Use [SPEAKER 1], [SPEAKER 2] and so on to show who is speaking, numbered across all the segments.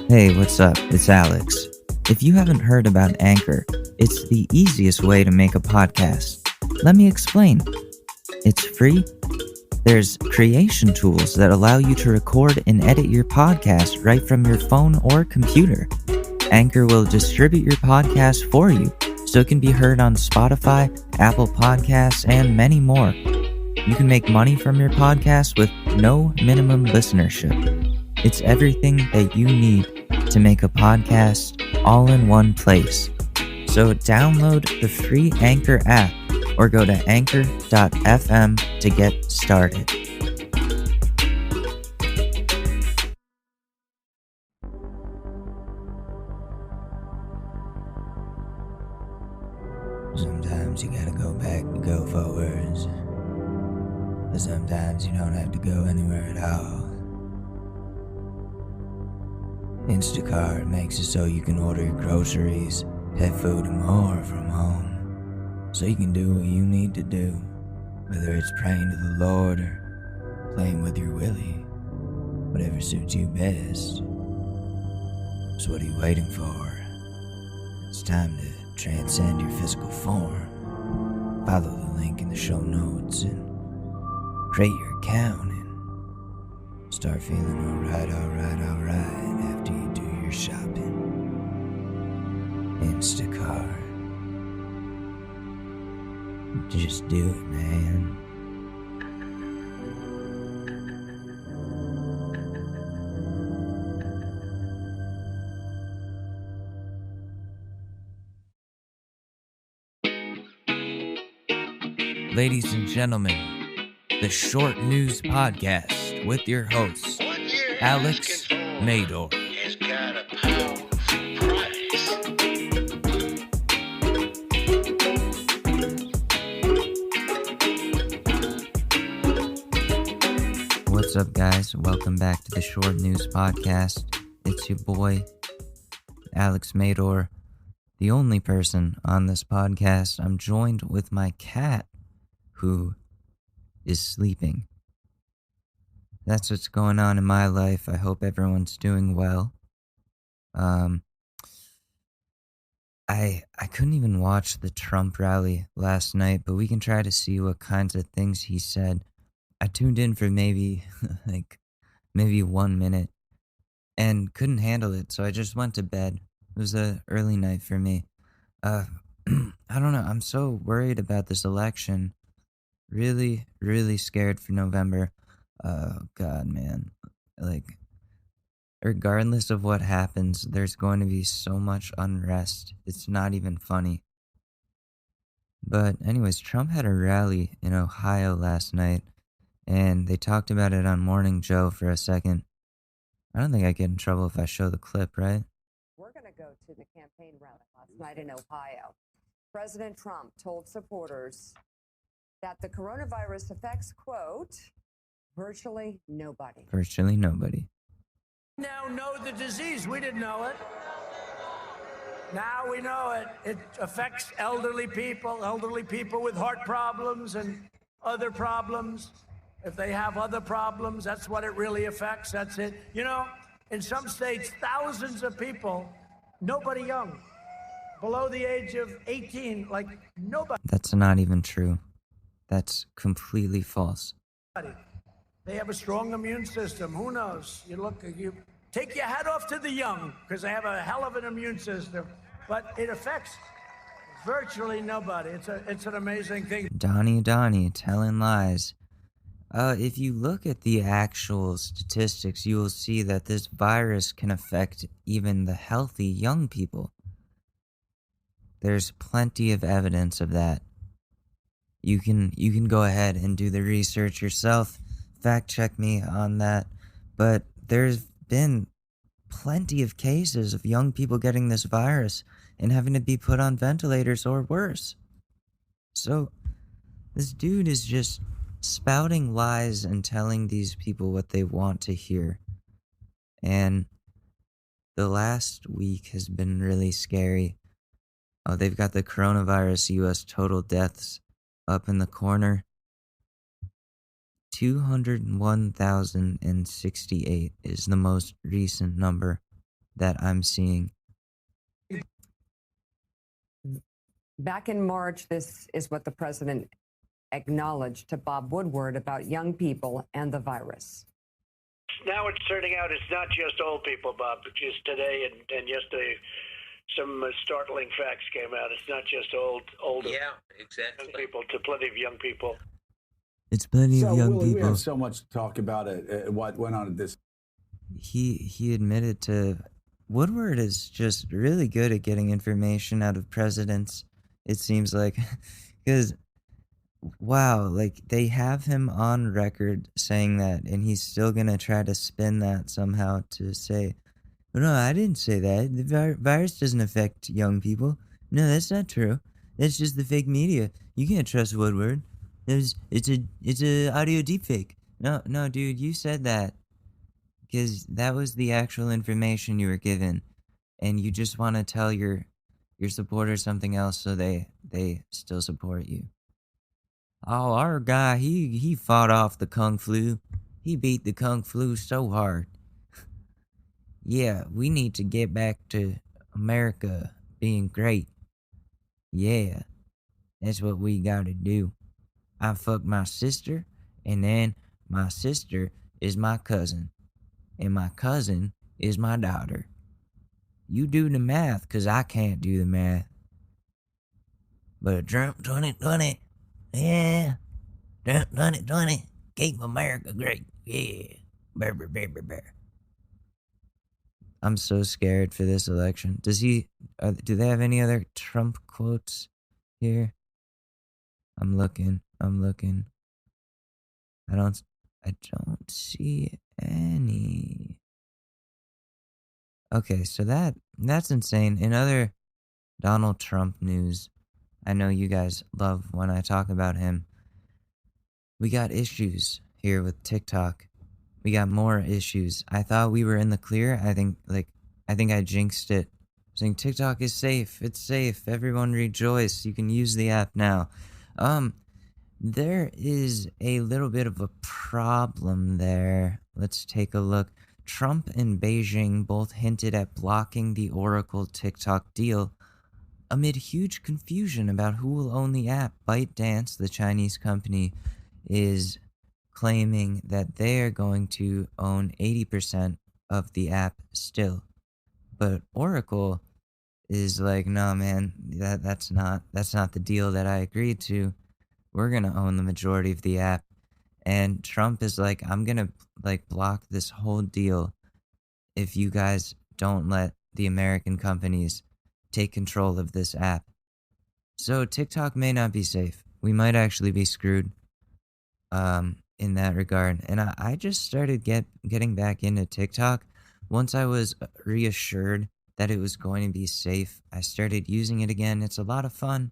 [SPEAKER 1] Hey, what's up? It's Alex. If you haven't heard about Anchor, it's the easiest way to make a podcast. Let me explain. It's free. There's creation tools that allow you to record and edit your podcast right from your phone or computer. Anchor will distribute your podcast for you so it can be heard on Spotify, Apple Podcasts, and many more. You can make money from your podcast with no minimum listenership. It's everything that you need to make a podcast all in one place. So download the free Anchor app or go to anchor.fm to get started. Sometimes you gotta go back to go forwards. But sometimes you don't have to go anywhere at all. Instacart makes it so you can order your groceries, pet food, and more from home. So you can do what you need to do, whether it's praying to the Lord or playing with your willy. Whatever suits you best. So what are you waiting for? It's time to transcend your physical form. Follow the link in the show notes and create your account and start feeling alright after you do your shopping. Instacart. Just do it, man. Ladies and gentlemen, the Short News Podcast with your host, Alex Mador.
[SPEAKER 2] Has got a powerful price.
[SPEAKER 1] What's up, guys? Welcome back to the Short News Podcast. It's your boy, Alex Mador, the only person on this podcast. I'm joined with my cat, who is sleeping. That's what's going on in my life. I hope everyone's doing well. I couldn't even watch the Trump rally last night, but we can try to see what kinds of things he said. I tuned in for maybe 1 minute and couldn't handle it, so I just went to bed. It was an early night for me. I don't know. I'm so worried about this election. Really, really scared for November. Oh, God, man. Like, regardless of what happens, there's going to be so much unrest. It's not even funny. But anyways, Trump had a rally in Ohio last night, and they talked about it on Morning Joe for a second. I don't think I get in trouble if I show the clip, right?
[SPEAKER 3] We're going to go to the campaign rally last night in Ohio. President Trump told supporters that the coronavirus affects, quote, virtually nobody.
[SPEAKER 1] Virtually nobody.
[SPEAKER 4] Now know the disease. We didn't know it. Now we know it. It affects elderly people with heart problems and other problems. If they have other problems, that's what it really affects. That's it. You know, in some states, thousands of people, nobody young, below the age of 18, like nobody.
[SPEAKER 1] That's not even true. That's completely false.
[SPEAKER 4] They have a strong immune system. Who knows? You take your hat off to the young because they have a hell of an immune system, but it affects virtually nobody. It's an amazing thing.
[SPEAKER 1] Donnie telling lies. If you look at the actual statistics, you will see that this virus can affect even the healthy young people. There's plenty of evidence of that. You can go ahead and do the research yourself, fact check me on that, but there's been plenty of cases of young people getting this virus and having to be put on ventilators or worse. So this dude is just spouting lies and telling these people what they want to hear. And the last week has been really scary. Oh, they've got the coronavirus U.S. total deaths up in the corner. 201,068 is the most recent number. that I'm seeing.
[SPEAKER 3] Back in March, this is what the president acknowledged to Bob Woodward about young people and the virus.
[SPEAKER 4] Now it's turning out it's not just old people, Bob. Just today and yesterday, some startling facts came out. It's not just older
[SPEAKER 5] exactly.
[SPEAKER 4] young people, to plenty of young people.
[SPEAKER 1] It's plenty of young
[SPEAKER 6] Willie, we
[SPEAKER 1] people.
[SPEAKER 6] have so much to talk about what went on at this.
[SPEAKER 1] He admitted to Woodward is just really good at getting information out of presidents, it seems like. Because wow, like they have him on record saying that, and he's still gonna try to spin that somehow to say, "Oh, no, I didn't say that. The virus doesn't affect young people. No, that's not true. That's just the fake media. You can't trust Woodward. It's a audio deepfake. No, dude, you said that because that was the actual information you were given, and you just want to tell your supporters something else so they still support you. Oh, our guy, he fought off the Kung Flu. He beat the Kung Flu so hard. Yeah, we need to get back to America being great. Yeah, that's what we gotta do. I fucked my sister, and then my sister is my cousin, and my cousin is my daughter. You do the math, 'cause I can't do the math. But Trump 2020, yeah, Trump 2020, keep America great, yeah. Brr, brr, brr, brr, brr. I'm so scared for this election. Do they have any other Trump quotes here? I'm looking. I don't see any. Okay, so that's insane. In other Donald Trump news, I know you guys love when I talk about him. We got issues here with TikTok. We got more issues. I thought we were in the clear. I think I jinxed it. Saying TikTok is safe. It's safe. Everyone rejoice. You can use the app now. There is a little bit of a problem there. Let's take a look. Trump and Beijing both hinted at blocking the Oracle TikTok deal amid huge confusion about who will own the app. ByteDance, the Chinese company, is claiming that they are going to own 80% of the app still. But Oracle is like, no, man, that's not the deal that I agreed to. We're going to own the majority of the app. And Trump is like, I'm going to block this whole deal if you guys don't let the American companies take control of this app. So TikTok may not be safe. We might actually be screwed in that regard. And I just started getting back into TikTok. Once I was reassured that it was going to be safe, I started using it again. It's a lot of fun.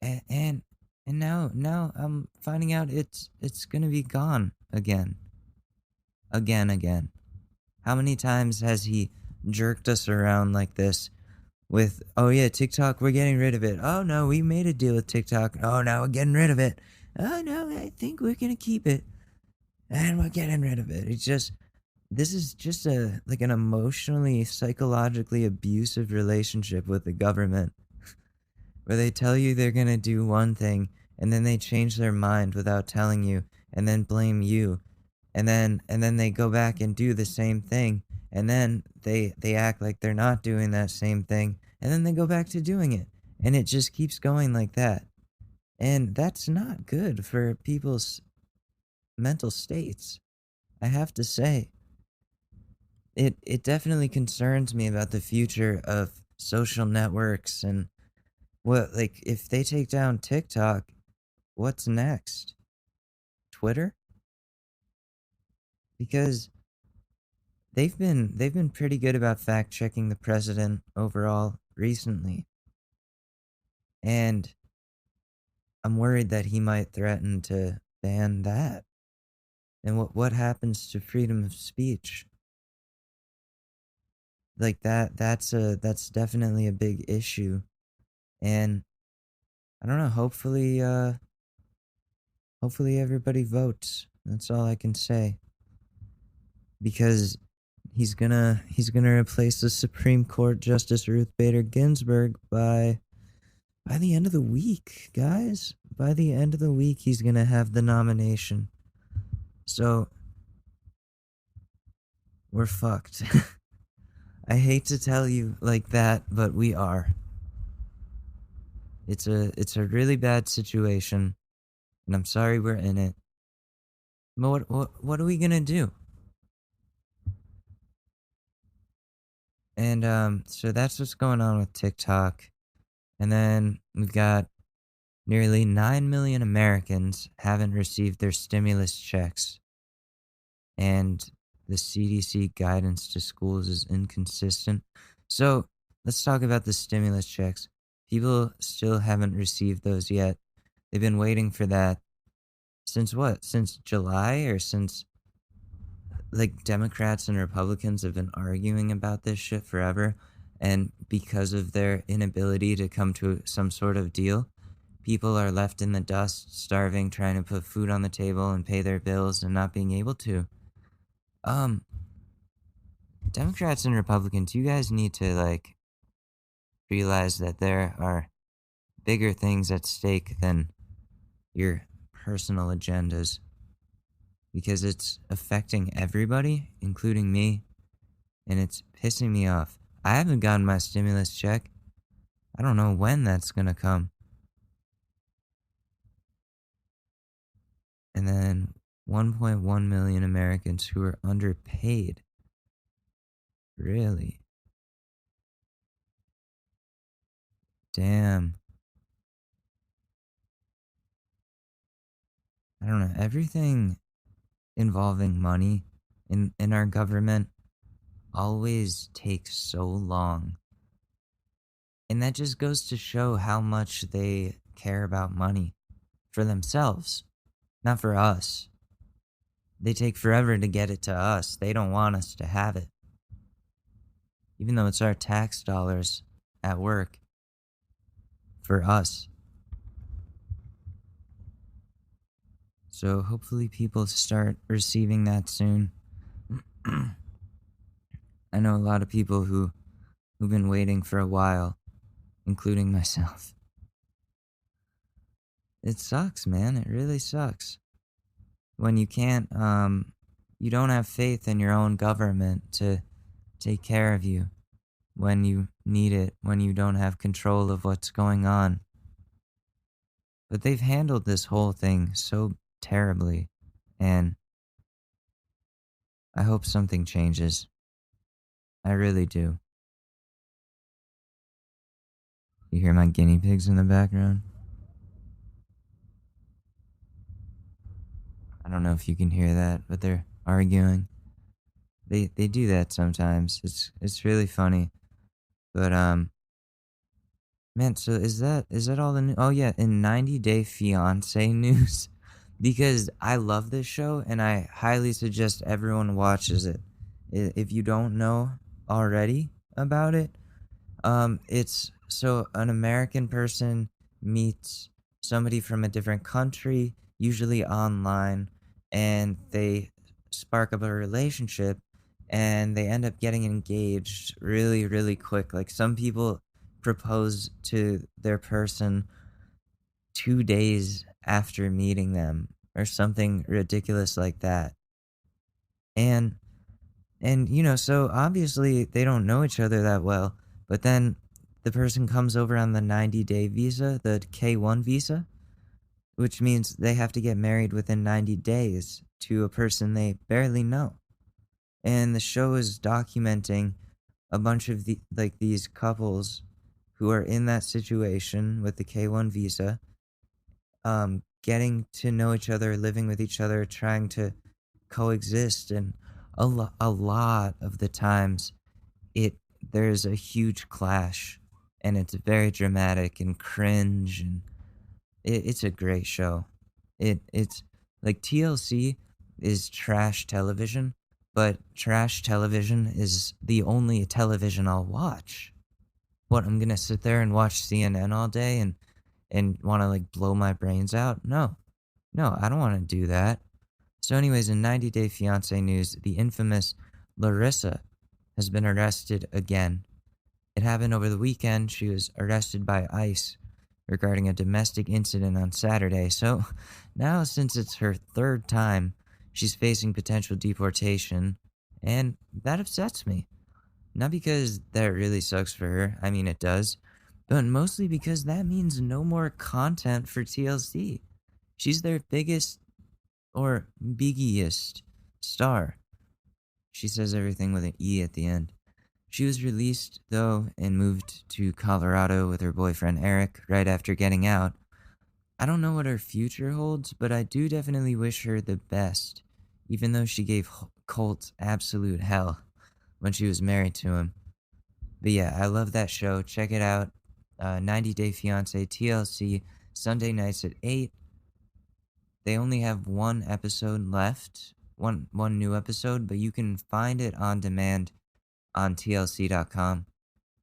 [SPEAKER 1] And now I'm finding out it's gonna be gone again. Again. How many times has he jerked us around like this with, oh yeah, TikTok, we're getting rid of it. Oh no, we made a deal with TikTok. Oh no, we're getting rid of it. Oh no, I think we're gonna keep it. And we're getting rid of it. This is just an emotionally, psychologically abusive relationship with the government. Where they tell you they're going to do one thing, and then they change their mind without telling you, and then blame you. And then they go back and do the same thing, and then they act like they're not doing that same thing, and then they go back to doing it. And it just keeps going like that. And that's not good for people's mental states, I have to say. It definitely concerns me about the future of social networks and if they take down TikTok, what's next? Twitter? Because they've been pretty good about fact checking the president overall recently. And I'm worried that he might threaten to ban that. And what happens to freedom of speech? Like that's definitely a big issue. And I don't know, hopefully everybody votes. That's all I can say. Because he's gonna replace the Supreme Court Justice Ruth Bader Ginsburg by the end of the week, guys. By the end of the week, he's gonna have the nomination. So we're fucked. I hate to tell you like that, but we are. It's a really bad situation, and I'm sorry we're in it. But what are we gonna do? And so that's what's going on with TikTok. And then we've got nearly 9 million Americans haven't received their stimulus checks. And the CDC guidance to schools is inconsistent. So let's talk about the stimulus checks. People still haven't received those yet. They've been waiting for that since what? Since July, or since like Democrats and Republicans have been arguing about this shit forever. And because of their inability to come to some sort of deal, people are left in the dust, starving, trying to put food on the table and pay their bills and not being able to. Democrats and Republicans, you guys need to like realize that there are bigger things at stake than your personal agendas, because it's affecting everybody, including me, and it's pissing me off. I haven't gotten my stimulus check. I don't know when that's gonna come. And then 1.1 million Americans who are underpaid. Really? Damn. I don't know. Everything involving money in our government always takes so long. And that just goes to show how much they care about money for themselves, not for us. They take forever to get it to us. They don't want us to have it. Even though it's our tax dollars at work for us. So hopefully people start receiving that soon. I know a lot of people who've been waiting for a while, including myself. It sucks, man. It really sucks. When you can't, you don't have faith in your own government to take care of you when you need it, when you don't have control of what's going on. But they've handled this whole thing so terribly, and I hope something changes. I really do. You hear my guinea pigs in the background? I don't know if you can hear that, but they're arguing. They do that sometimes. It's really funny. But man, so is that all the news? Oh yeah, in 90 Day Fiancé news, because I love this show and I highly suggest everyone watches it. If you don't know already about it, it's so an American person meets somebody from a different country, usually online, and they spark up a relationship and they end up getting engaged really, really quick. Like some people propose to their person 2 days after meeting them or something ridiculous like that. And you know, so obviously they don't know each other that well, but then the person comes over on the 90-day visa, the K1 visa, which means they have to get married within 90 days to a person they barely know. And the show is documenting a bunch of these couples who are in that situation with the K1 visa, getting to know each other, living with each other, trying to coexist, and a lot of the times there's a huge clash, and it's very dramatic and cringe, and it's a great show. It's like TLC is trash television, but trash television is the only television I'll watch. What, I'm gonna sit there and watch CNN all day and want to like blow my brains out? No, I don't want to do that. So anyways, in 90 Day Fiancé news, the infamous Larissa has been arrested again. It happened over the weekend. She was arrested by ICE regarding a domestic incident on Saturday. So now, since it's her third time, she's facing potential deportation, and that upsets me. Not because that really sucks for her, I mean, it does, but mostly because that means no more content for TLC. She's their biggest or biggiest star. She says everything with an E at the end. She was released, though, and moved to Colorado with her boyfriend Eric right after getting out. I don't know what her future holds, but I do definitely wish her the best, even though she gave Colt absolute hell when she was married to him. But yeah, I love that show. Check it out. 90 Day Fiancé, TLC, Sunday nights at 8. They only have one episode left, one new episode, but you can find it on demand on TLC.com.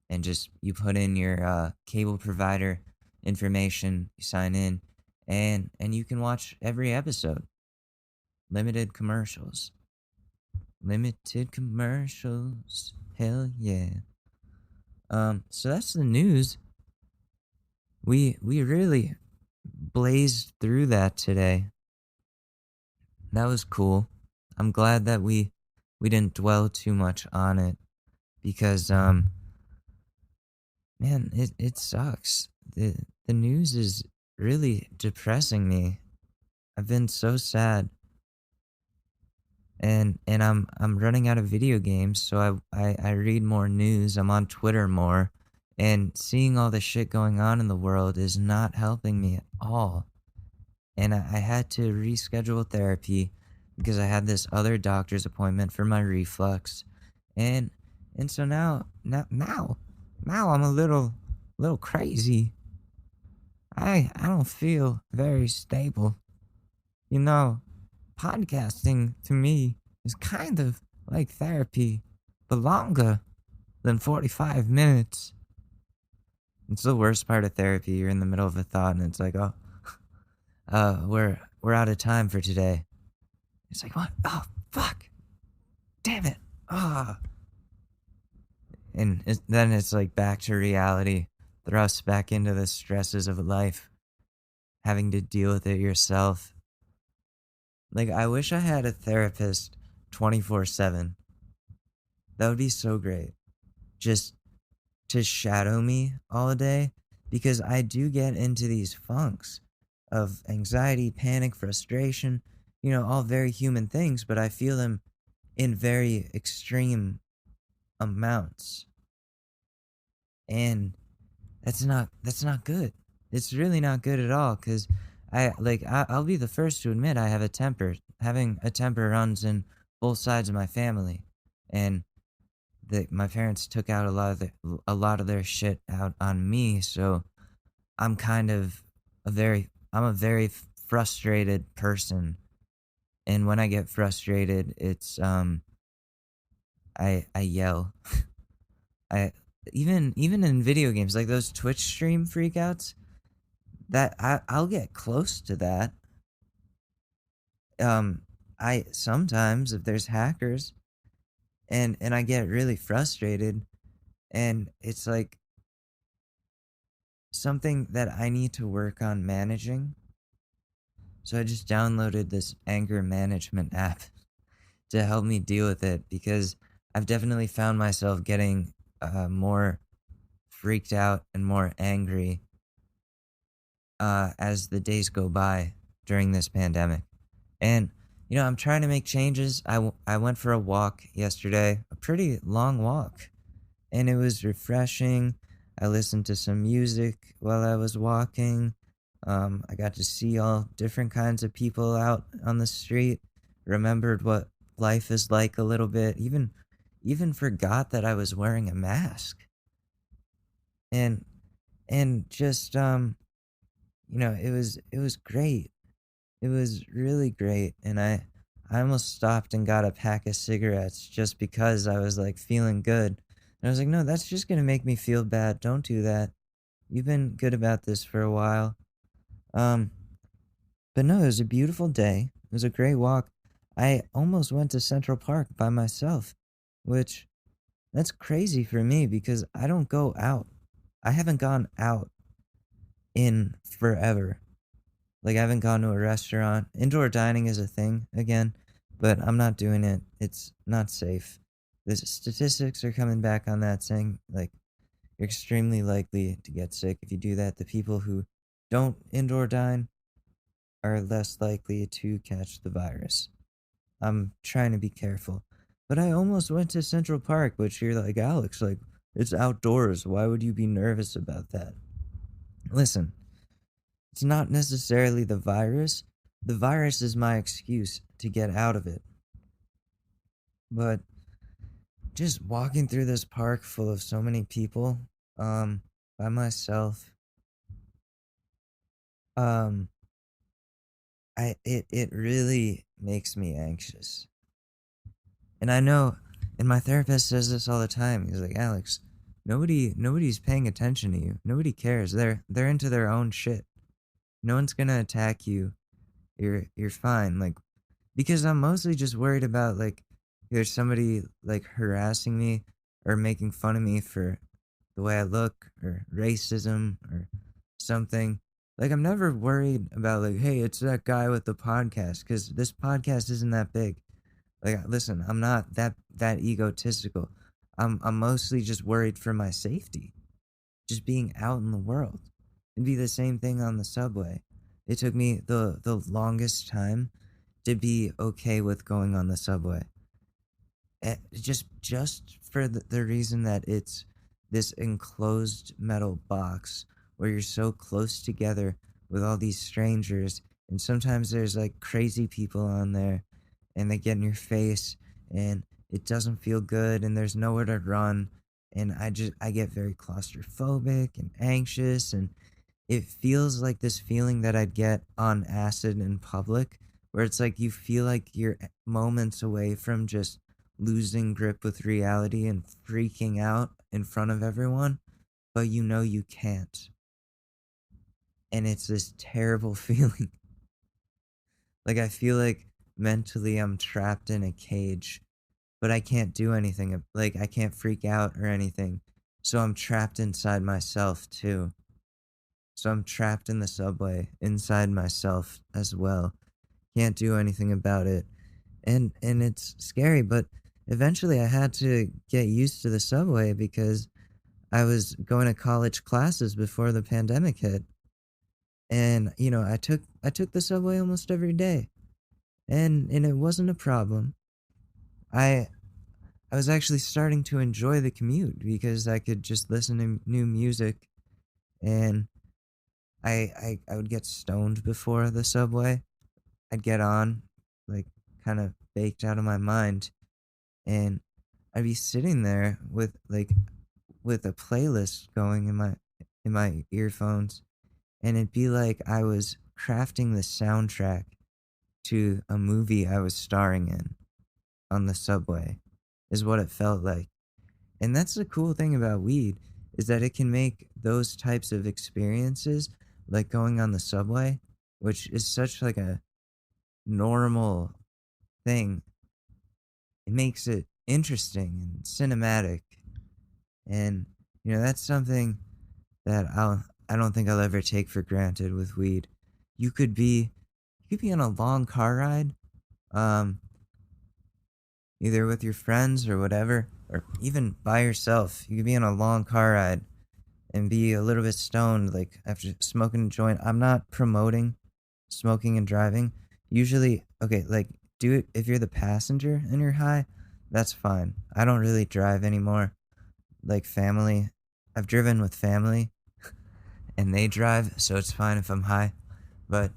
[SPEAKER 1] And just, you put in your cable provider information, you sign in, and you can watch every episode. Limited commercials. Limited commercials. Hell yeah. So that's the news. We really blazed through that today. That was cool. I'm glad that we didn't dwell too much on it because man, it sucks. The news is really depressing me. I've been so sad. And I'm running out of video games, so I read more news. I'm on Twitter more, and seeing all the shit going on in the world is not helping me at all. And I had to reschedule therapy because I had this other doctor's appointment for my reflux, and so now I'm a little crazy. I don't feel very stable. You know, podcasting to me is kind of like therapy, but longer than 45 minutes. It's the worst part of therapy. You're in the middle of a thought and it's like, we're out of time for today. It's like, what? Oh, fuck. Damn it. And then it's like back to reality, thrust back into the stresses of life, having to deal with it yourself. Like, I wish I had a therapist 24/7. That would be so great. Just to shadow me all day, because I do get into these funks of anxiety, panic, frustration, all very human things, but I feel them in very extreme amounts. And that's not good. It's really not good at all, because I'll be the first to admit I have a temper. Having a temper runs in both sides of my family, and my parents took out a lot of their shit out on me. So I'm kind of a very frustrated person, and when I get frustrated, it's I yell. Even in video games, like those Twitch stream freakouts, that I'll get close to that. I sometimes, if there's hackers, and I get really frustrated, and it's like something that I need to work on managing. So I just downloaded this anger management app to help me deal with it, because I've definitely found myself getting more freaked out and more angry as the days go by during this pandemic. And, I'm trying to make changes. I went for a walk yesterday, a pretty long walk, and it was refreshing. I listened to some music while I was walking. I got to see all different kinds of people out on the street, remembered what life is like a little bit, even forgot that I was wearing a mask. And just it was great. It was really great, and I almost stopped and got a pack of cigarettes just because I was like feeling good. And I was like, no, that's just gonna make me feel bad. Don't do that. You've been good about this for a while. But no, it was a beautiful day. It was a great walk. I almost went to Central Park by myself. which that's crazy for me because I don't go out. I haven't gone out in forever. Like, I haven't gone to a restaurant. Indoor dining is a thing again, but I'm not doing it. It's not safe. The statistics are coming back on that, saying, like, you're extremely likely to get sick if you do that. The people who don't indoor dine are less likely to catch the virus. I'm trying to be careful. But I almost went to Central Park, which you're like, Alex, like, it's outdoors. Why would you be nervous about that? Listen, it's not necessarily the virus. The virus is my excuse to get out of it. But just walking through this park full of so many people, by myself, um, it really makes me anxious. And I know, and my therapist says this all the time. He's like, Alex, nobody's paying attention to you. Nobody cares. They're into their own shit. No one's gonna attack you. You're fine. Like, because I'm mostly just worried about, like, there's somebody like harassing me or making fun of me for the way I look or racism or something. Like, I'm never worried about, like, hey, it's that guy with the podcast, because this podcast isn't that big. Like, listen, I'm not that egotistical. I'm mostly just worried for my safety, just being out in the world. It'd be the same thing on the subway. It took me the longest time to be okay with going on the subway. Just for the reason that it's this enclosed metal box where you're so close together with all these strangers, and sometimes there's like crazy people on there and they get in your face and it doesn't feel good and there's nowhere to run, and I get very claustrophobic and anxious, and it feels like this feeling that I'd get on acid in public, where it's like you feel like you're moments away from just losing grip with reality and freaking out in front of everyone, but you know you can't. And it's this terrible feeling. Like, I feel like mentally I'm trapped in a cage, but I can't do anything. Like, I can't freak out or anything. So I'm trapped inside myself too. So I'm trapped in the subway inside myself as well. Can't do anything about it. And it's scary, but eventually I had to get used to the subway because I was going to college classes before the pandemic hit. And I took the subway almost every day. And it wasn't a problem. I I was actually starting to enjoy the commute because I could just listen to new music, and I would get stoned before the subway. I'd get on, like, kind of baked out of my mind, and I'd be sitting there with a playlist going in my earphones, and it'd be like I was crafting the soundtrack to a movie I was starring in on the subway, is what it felt like. And that's the cool thing about weed, is that it can make those types of experiences, like going on the subway, which is such like a normal thing. It makes it interesting and cinematic. And that's something that I don't think I'll ever take for granted with weed. You could be on a long car ride, either with your friends or whatever, or even by yourself. You could be on a long car ride and be a little bit stoned, like after smoking a joint. I'm not promoting smoking and driving. Usually, okay, like, do it if you're the passenger and you're high, that's fine. I don't really drive anymore. Like, family, I've driven with family and they drive, so it's fine if I'm high. But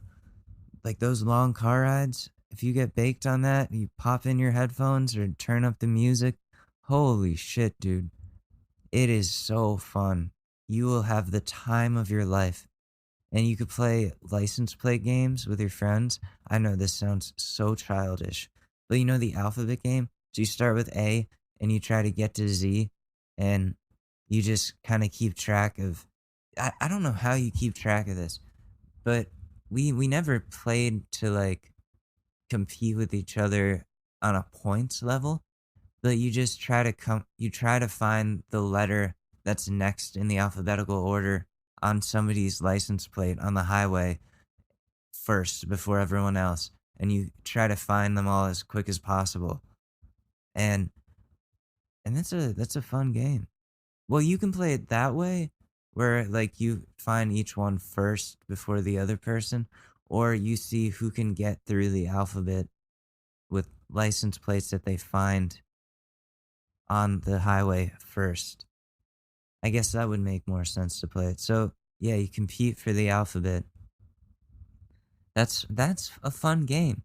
[SPEAKER 1] like those long car rides, if you get baked on that, you pop in your headphones or turn up the music, holy shit, dude. It is so fun. You will have the time of your life. And you could play license plate games with your friends. I know this sounds so childish, but the alphabet game? So you start with A and you try to get to Z, and you just kind of keep track of. I don't know how you keep track of this, but we never played to like compete with each other on a points level. but you just try to find the letter that's next in the alphabetical order on somebody's license plate on the highway first before everyone else, and you try to find them all as quick as possible. And that's a fun game. Well, you can play it that way, where like you find each one first before the other person, or you see who can get through the alphabet with license plates that they find on the highway first. I guess that would make more sense to play it. So yeah, you compete for the alphabet. That's a fun game.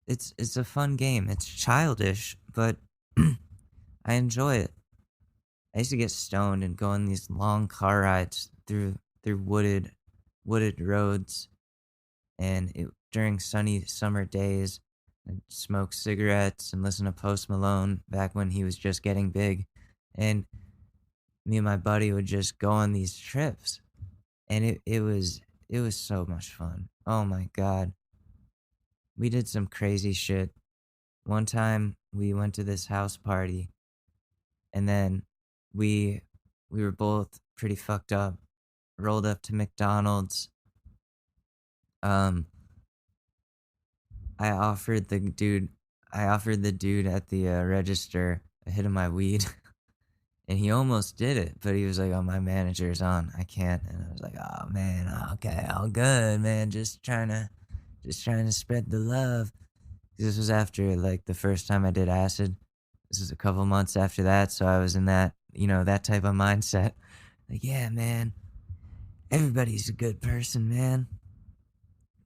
[SPEAKER 1] It's a fun game. It's childish, but I enjoy it. I used to get stoned and go on these long car rides through wooded roads, and during sunny summer days, I'd smoke cigarettes and listen to Post Malone back when he was just getting big, and me and my buddy would just go on these trips, and it was so much fun. Oh my god, we did some crazy shit. One time we went to this house party, and then we we were both pretty fucked up. Rolled up to McDonald's. Um, I offered the dude, I offered the dude at the register a hit of my weed, and he almost did it, but he was like, "Oh, my manager's on, I can't." And I was like, "Oh man, okay, all good, man. Just trying to spread the love." This was after like the first time I did acid. This was a couple months after that, so I was in that, that type of mindset. Like, yeah, man, everybody's a good person, man.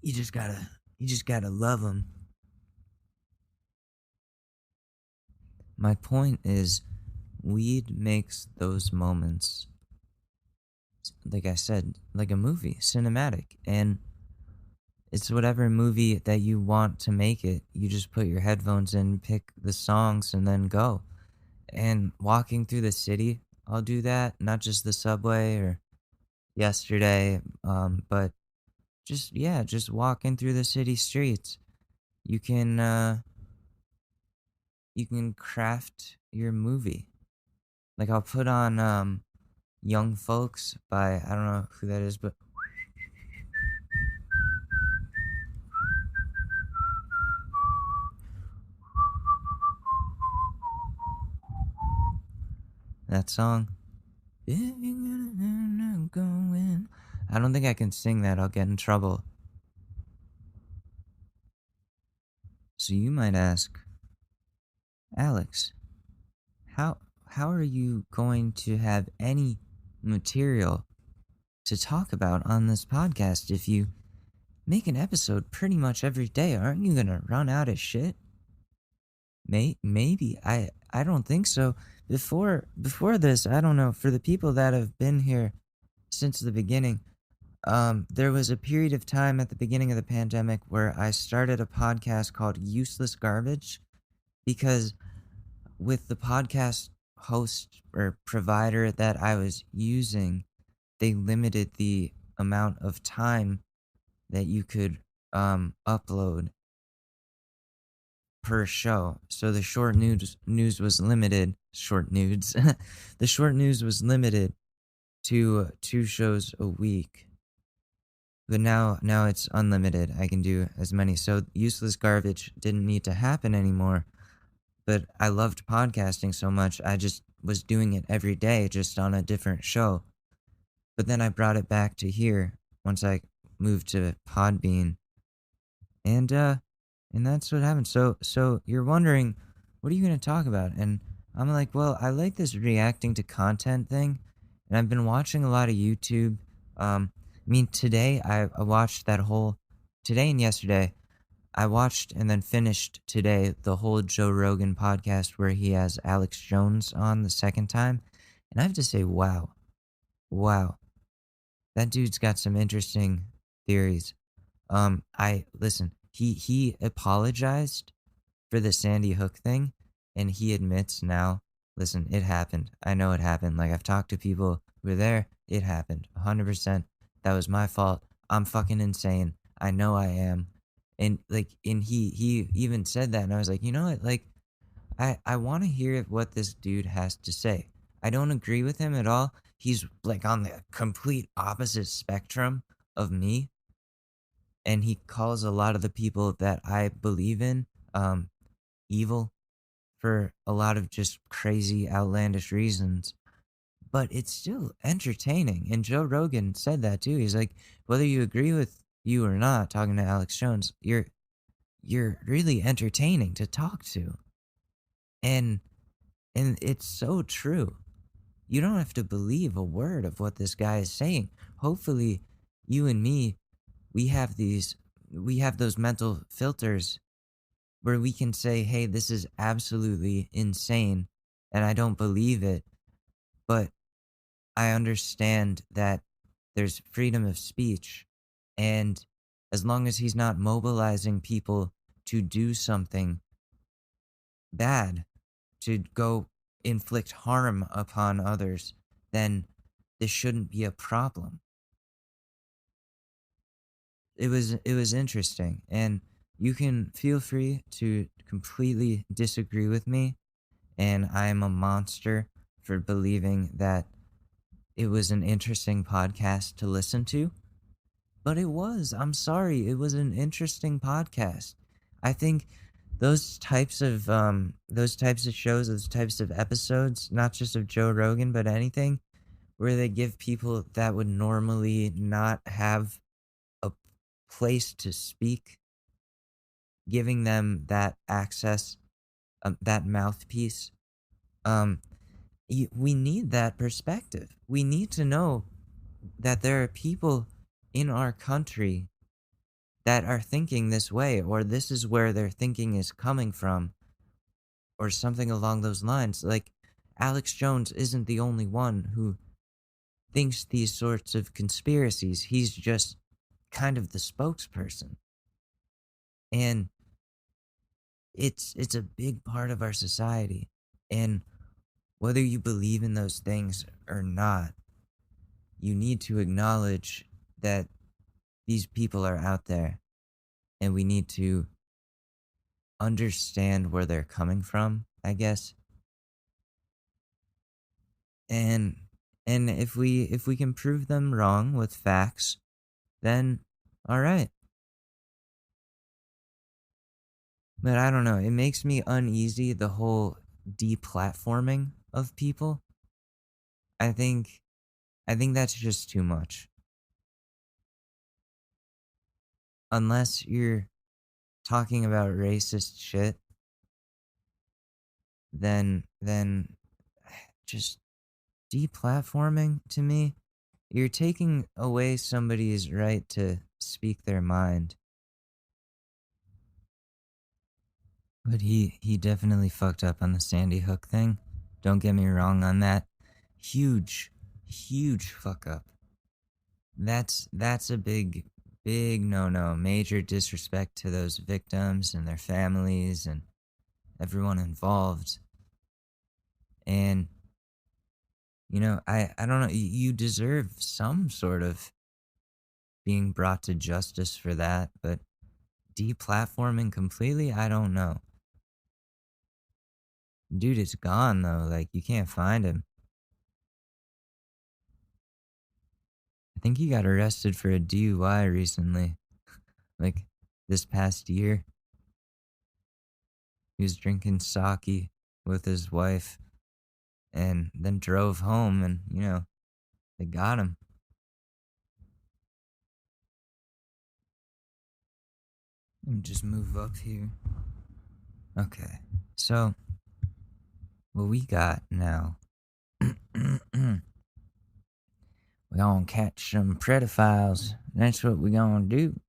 [SPEAKER 1] You just gotta love them. My point is, weed makes those moments, like I said, like a movie, cinematic, and it's whatever movie that you want to make it. You just put your headphones in, pick the songs, and then go. And walking through the city, I'll do that. Not just the subway or yesterday, but just walking through the city streets. You can you can craft your movie. Like I'll put on Young Folks by, I don't know who that is, but that song. If you're gonna go in. I don't think I can sing that. I'll get in trouble. So you might ask, Alex, how are you going to have any material to talk about on this podcast if you make an episode pretty much every day? Aren't you gonna run out of shit? Maybe. I don't think so. Before this, I don't know. For the people that have been here since the beginning, there was a period of time at the beginning of the pandemic where I started a podcast called Useless Garbage, because with the podcast host or provider that I was using, they limited the amount of time that you could upload per show. So the short news was limited. Short nudes. The short news was limited to 2 shows a week. But now it's unlimited. I can do as many. So Useless Garbage didn't need to happen anymore. But I loved podcasting so much, I just was doing it every day, just on a different show. But then I brought it back to here once I moved to Podbean, and that's what happened. So you're wondering, what are you gonna talk about? And I'm like, well, I like this reacting to content thing, and I've been watching a lot of YouTube. Today I watched today and yesterday. I watched and then finished today the whole Joe Rogan podcast where he has Alex Jones on the second time. And I have to say, wow. That dude's got some interesting theories. He apologized for the Sandy Hook thing, and he admits now, listen, it happened. I know it happened. Like, I've talked to people who were there. It happened. 100%. That was my fault. I'm fucking insane. I know I am. And he even said that, and I was like, you know what, like, I want to hear what this dude has to say. I don't agree with him at all. He's like on the complete opposite spectrum of me, and he calls a lot of the people that I believe in evil for a lot of just crazy outlandish reasons. But it's still entertaining. And Joe Rogan said that too. He's like, whether you agree with you or not, talking to Alex Jones, you're really entertaining to talk to. And and it's so true. You don't have to believe a word of what this guy is saying. Hopefully, you and me, we have those mental filters where we can say, "Hey, this is absolutely insane and I don't believe it, but I understand that there's freedom of speech, and as long as he's not mobilizing people to do something bad, to go inflict harm upon others, then this shouldn't be a problem." It was interesting, and you can feel free to completely disagree with me, and I am a monster for believing that it was an interesting podcast to listen to. But it was. I'm sorry. It was an interesting podcast. I think those types of shows, those types of episodes, not just of Joe Rogan, but anything where they give people that would normally not have a place to speak, giving them that access, that mouthpiece. Um, we need that perspective. We need to know that there are people in our country that are thinking this way, or this is where their thinking is coming from, or something along those lines. Like, Alex Jones isn't the only one who thinks these sorts of conspiracies. He's just kind of the spokesperson. And it's a big part of our society. And whether you believe in those things or not, you need to acknowledge that these people are out there, and we need to understand where they're coming from, I guess. And if we can prove them wrong with facts, then all right. But I don't know, it makes me uneasy, the whole deplatforming of people. I think that's just too much. Unless you're talking about racist shit, then just deplatforming, to me, you're taking away somebody's right to speak their mind. But he definitely fucked up on the Sandy Hook thing. Don't get me wrong on that. Huge, huge fuck up. That's a big no. Major disrespect to those victims and their families and everyone involved. And I don't know, you deserve some sort of being brought to justice for that, but deplatforming completely, I don't know. Dude is gone though, like you can't find him. I think he got arrested for a DUI recently, like this past year. He was drinking sake with his wife and then drove home, and they got him. Let me just move up here. Okay, so what we got now, we're gonna catch some pedophiles. That's what we're gonna do.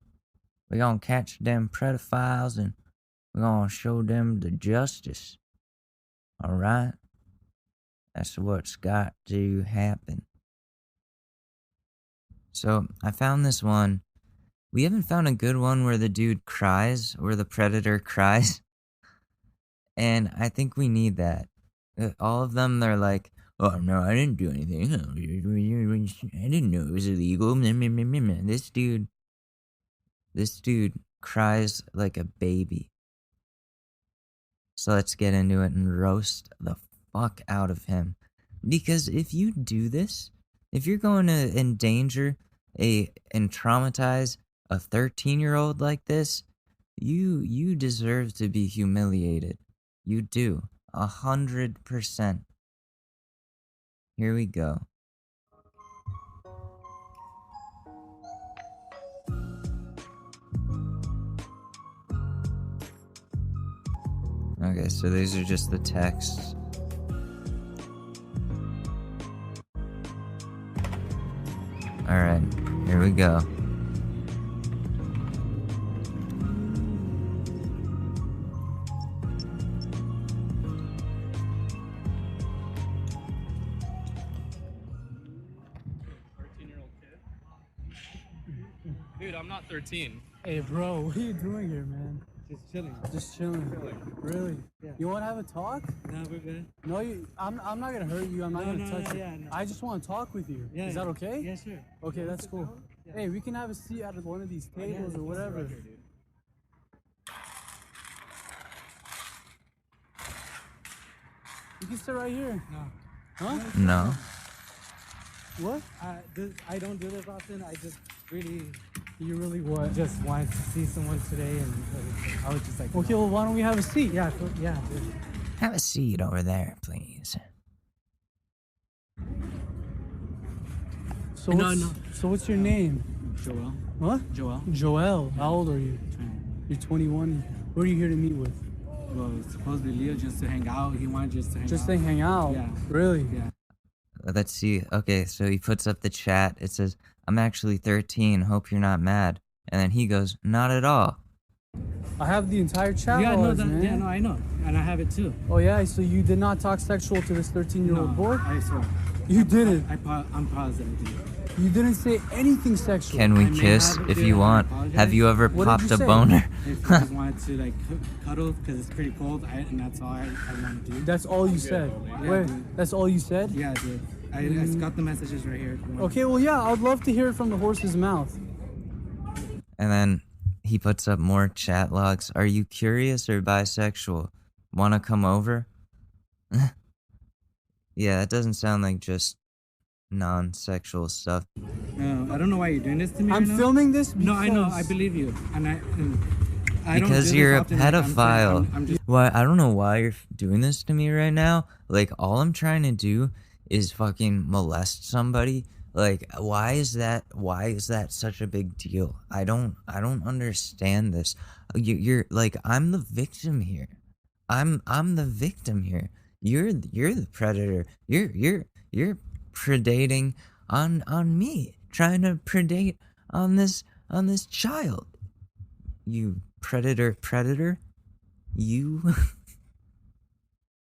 [SPEAKER 1] We're gonna catch them pedophiles and we're gonna show them the justice. Alright? That's what's got to happen. So, I found this one. We haven't found a good one where the dude cries, where the predator cries. And I think we need that. All of them, they're like, "Oh, no, I didn't do anything. I didn't know it was illegal." This dude cries like a baby. So let's get into it and roast the fuck out of him. Because if you do this, if you're going to endanger and traumatize a 13-year-old like this, you deserve to be humiliated. You do. 100%. Here we go. Okay, so these are just the texts. Alright, here we go.
[SPEAKER 5] Dude, I'm not 13.
[SPEAKER 7] Hey, bro, what are you doing here, man?
[SPEAKER 5] Just chilling.
[SPEAKER 7] Just chilling. Really?
[SPEAKER 5] Yeah.
[SPEAKER 7] You want to have a talk?
[SPEAKER 5] No, we're good.
[SPEAKER 7] No, I'm not gonna hurt you. I'm not gonna touch you.
[SPEAKER 5] no.
[SPEAKER 7] I just want to talk with you.
[SPEAKER 5] Yeah,
[SPEAKER 7] Is that okay?
[SPEAKER 5] Yeah, sure.
[SPEAKER 7] Okay, that's cool. Hey, we can have a seat at one of these tables or whatever. You can sit right here.
[SPEAKER 5] No.
[SPEAKER 7] Huh?
[SPEAKER 1] No.
[SPEAKER 7] What?
[SPEAKER 5] I don't do this often. I just really
[SPEAKER 7] You really what?
[SPEAKER 5] just wanted to see someone today, and I was just like,
[SPEAKER 7] Okay, well, why don't we have a seat?
[SPEAKER 5] yeah, yeah, dude.
[SPEAKER 1] Have a seat over there, please.
[SPEAKER 7] So
[SPEAKER 5] No,
[SPEAKER 7] what's,
[SPEAKER 5] no.
[SPEAKER 7] So what's your name?
[SPEAKER 5] Joel.
[SPEAKER 7] What?
[SPEAKER 5] Joel.
[SPEAKER 7] Joel. How old are you? You're 21. Who are you here to meet with?
[SPEAKER 5] Well, it's supposed to be Leo just to hang out. He wanted just to hang
[SPEAKER 7] Just
[SPEAKER 5] out.
[SPEAKER 7] to hang out.
[SPEAKER 5] Yeah.
[SPEAKER 7] Really?
[SPEAKER 5] Yeah.
[SPEAKER 1] Let's see. Okay, so he puts up the chat. It says, I'm actually 13. Hope you're not mad. And then he goes, not at all.
[SPEAKER 7] I have the entire chat
[SPEAKER 5] Yeah, no,
[SPEAKER 7] logs,
[SPEAKER 5] that,
[SPEAKER 7] man.
[SPEAKER 5] yeah, no, I know, and I have it too.
[SPEAKER 7] Oh yeah, so you did not talk sexual to this 13-year-old
[SPEAKER 5] No,
[SPEAKER 7] boy?
[SPEAKER 5] I swear.
[SPEAKER 7] You didn't.
[SPEAKER 5] I'm positive. Dude.
[SPEAKER 7] You didn't say anything sexual.
[SPEAKER 1] Can we
[SPEAKER 5] I may
[SPEAKER 1] kiss
[SPEAKER 5] have,
[SPEAKER 1] if
[SPEAKER 5] dude,
[SPEAKER 1] you
[SPEAKER 5] I
[SPEAKER 1] want?
[SPEAKER 5] apologize.
[SPEAKER 1] Have you ever
[SPEAKER 7] What did
[SPEAKER 1] popped
[SPEAKER 7] you
[SPEAKER 1] a
[SPEAKER 7] say?
[SPEAKER 1] boner?
[SPEAKER 5] If I just wanted to like cuddle because it's pretty cold, and that's all I want to do.
[SPEAKER 7] That's all you said.
[SPEAKER 5] Yeah,
[SPEAKER 7] Wait,
[SPEAKER 5] dude.
[SPEAKER 7] that's all you said?
[SPEAKER 5] Yeah, dude. I got the messages right here.
[SPEAKER 7] Okay, well yeah, I'd love to hear it from the horse's mouth.
[SPEAKER 1] And then he puts up more chat logs. Are you curious or bisexual? Wanna come over? Yeah, that doesn't sound like just non-sexual stuff.
[SPEAKER 5] No, I don't know why you're doing this to me.
[SPEAKER 7] I'm
[SPEAKER 5] right now.
[SPEAKER 7] filming this because...
[SPEAKER 5] No, I know. I believe you, and I don't
[SPEAKER 1] Because
[SPEAKER 5] do
[SPEAKER 1] you're a
[SPEAKER 5] this often, like, I'm saying-
[SPEAKER 1] pedophile.
[SPEAKER 5] I'm just
[SPEAKER 1] Why? I don't know why you're doing this to me right now. Like, all I'm trying to do is fucking molest somebody. Like, why is that such a big deal? I don't understand this. You're like, I'm the victim here. I'm the victim here. You're the predator. You're predating on me, trying to predate on this child. You predator. You.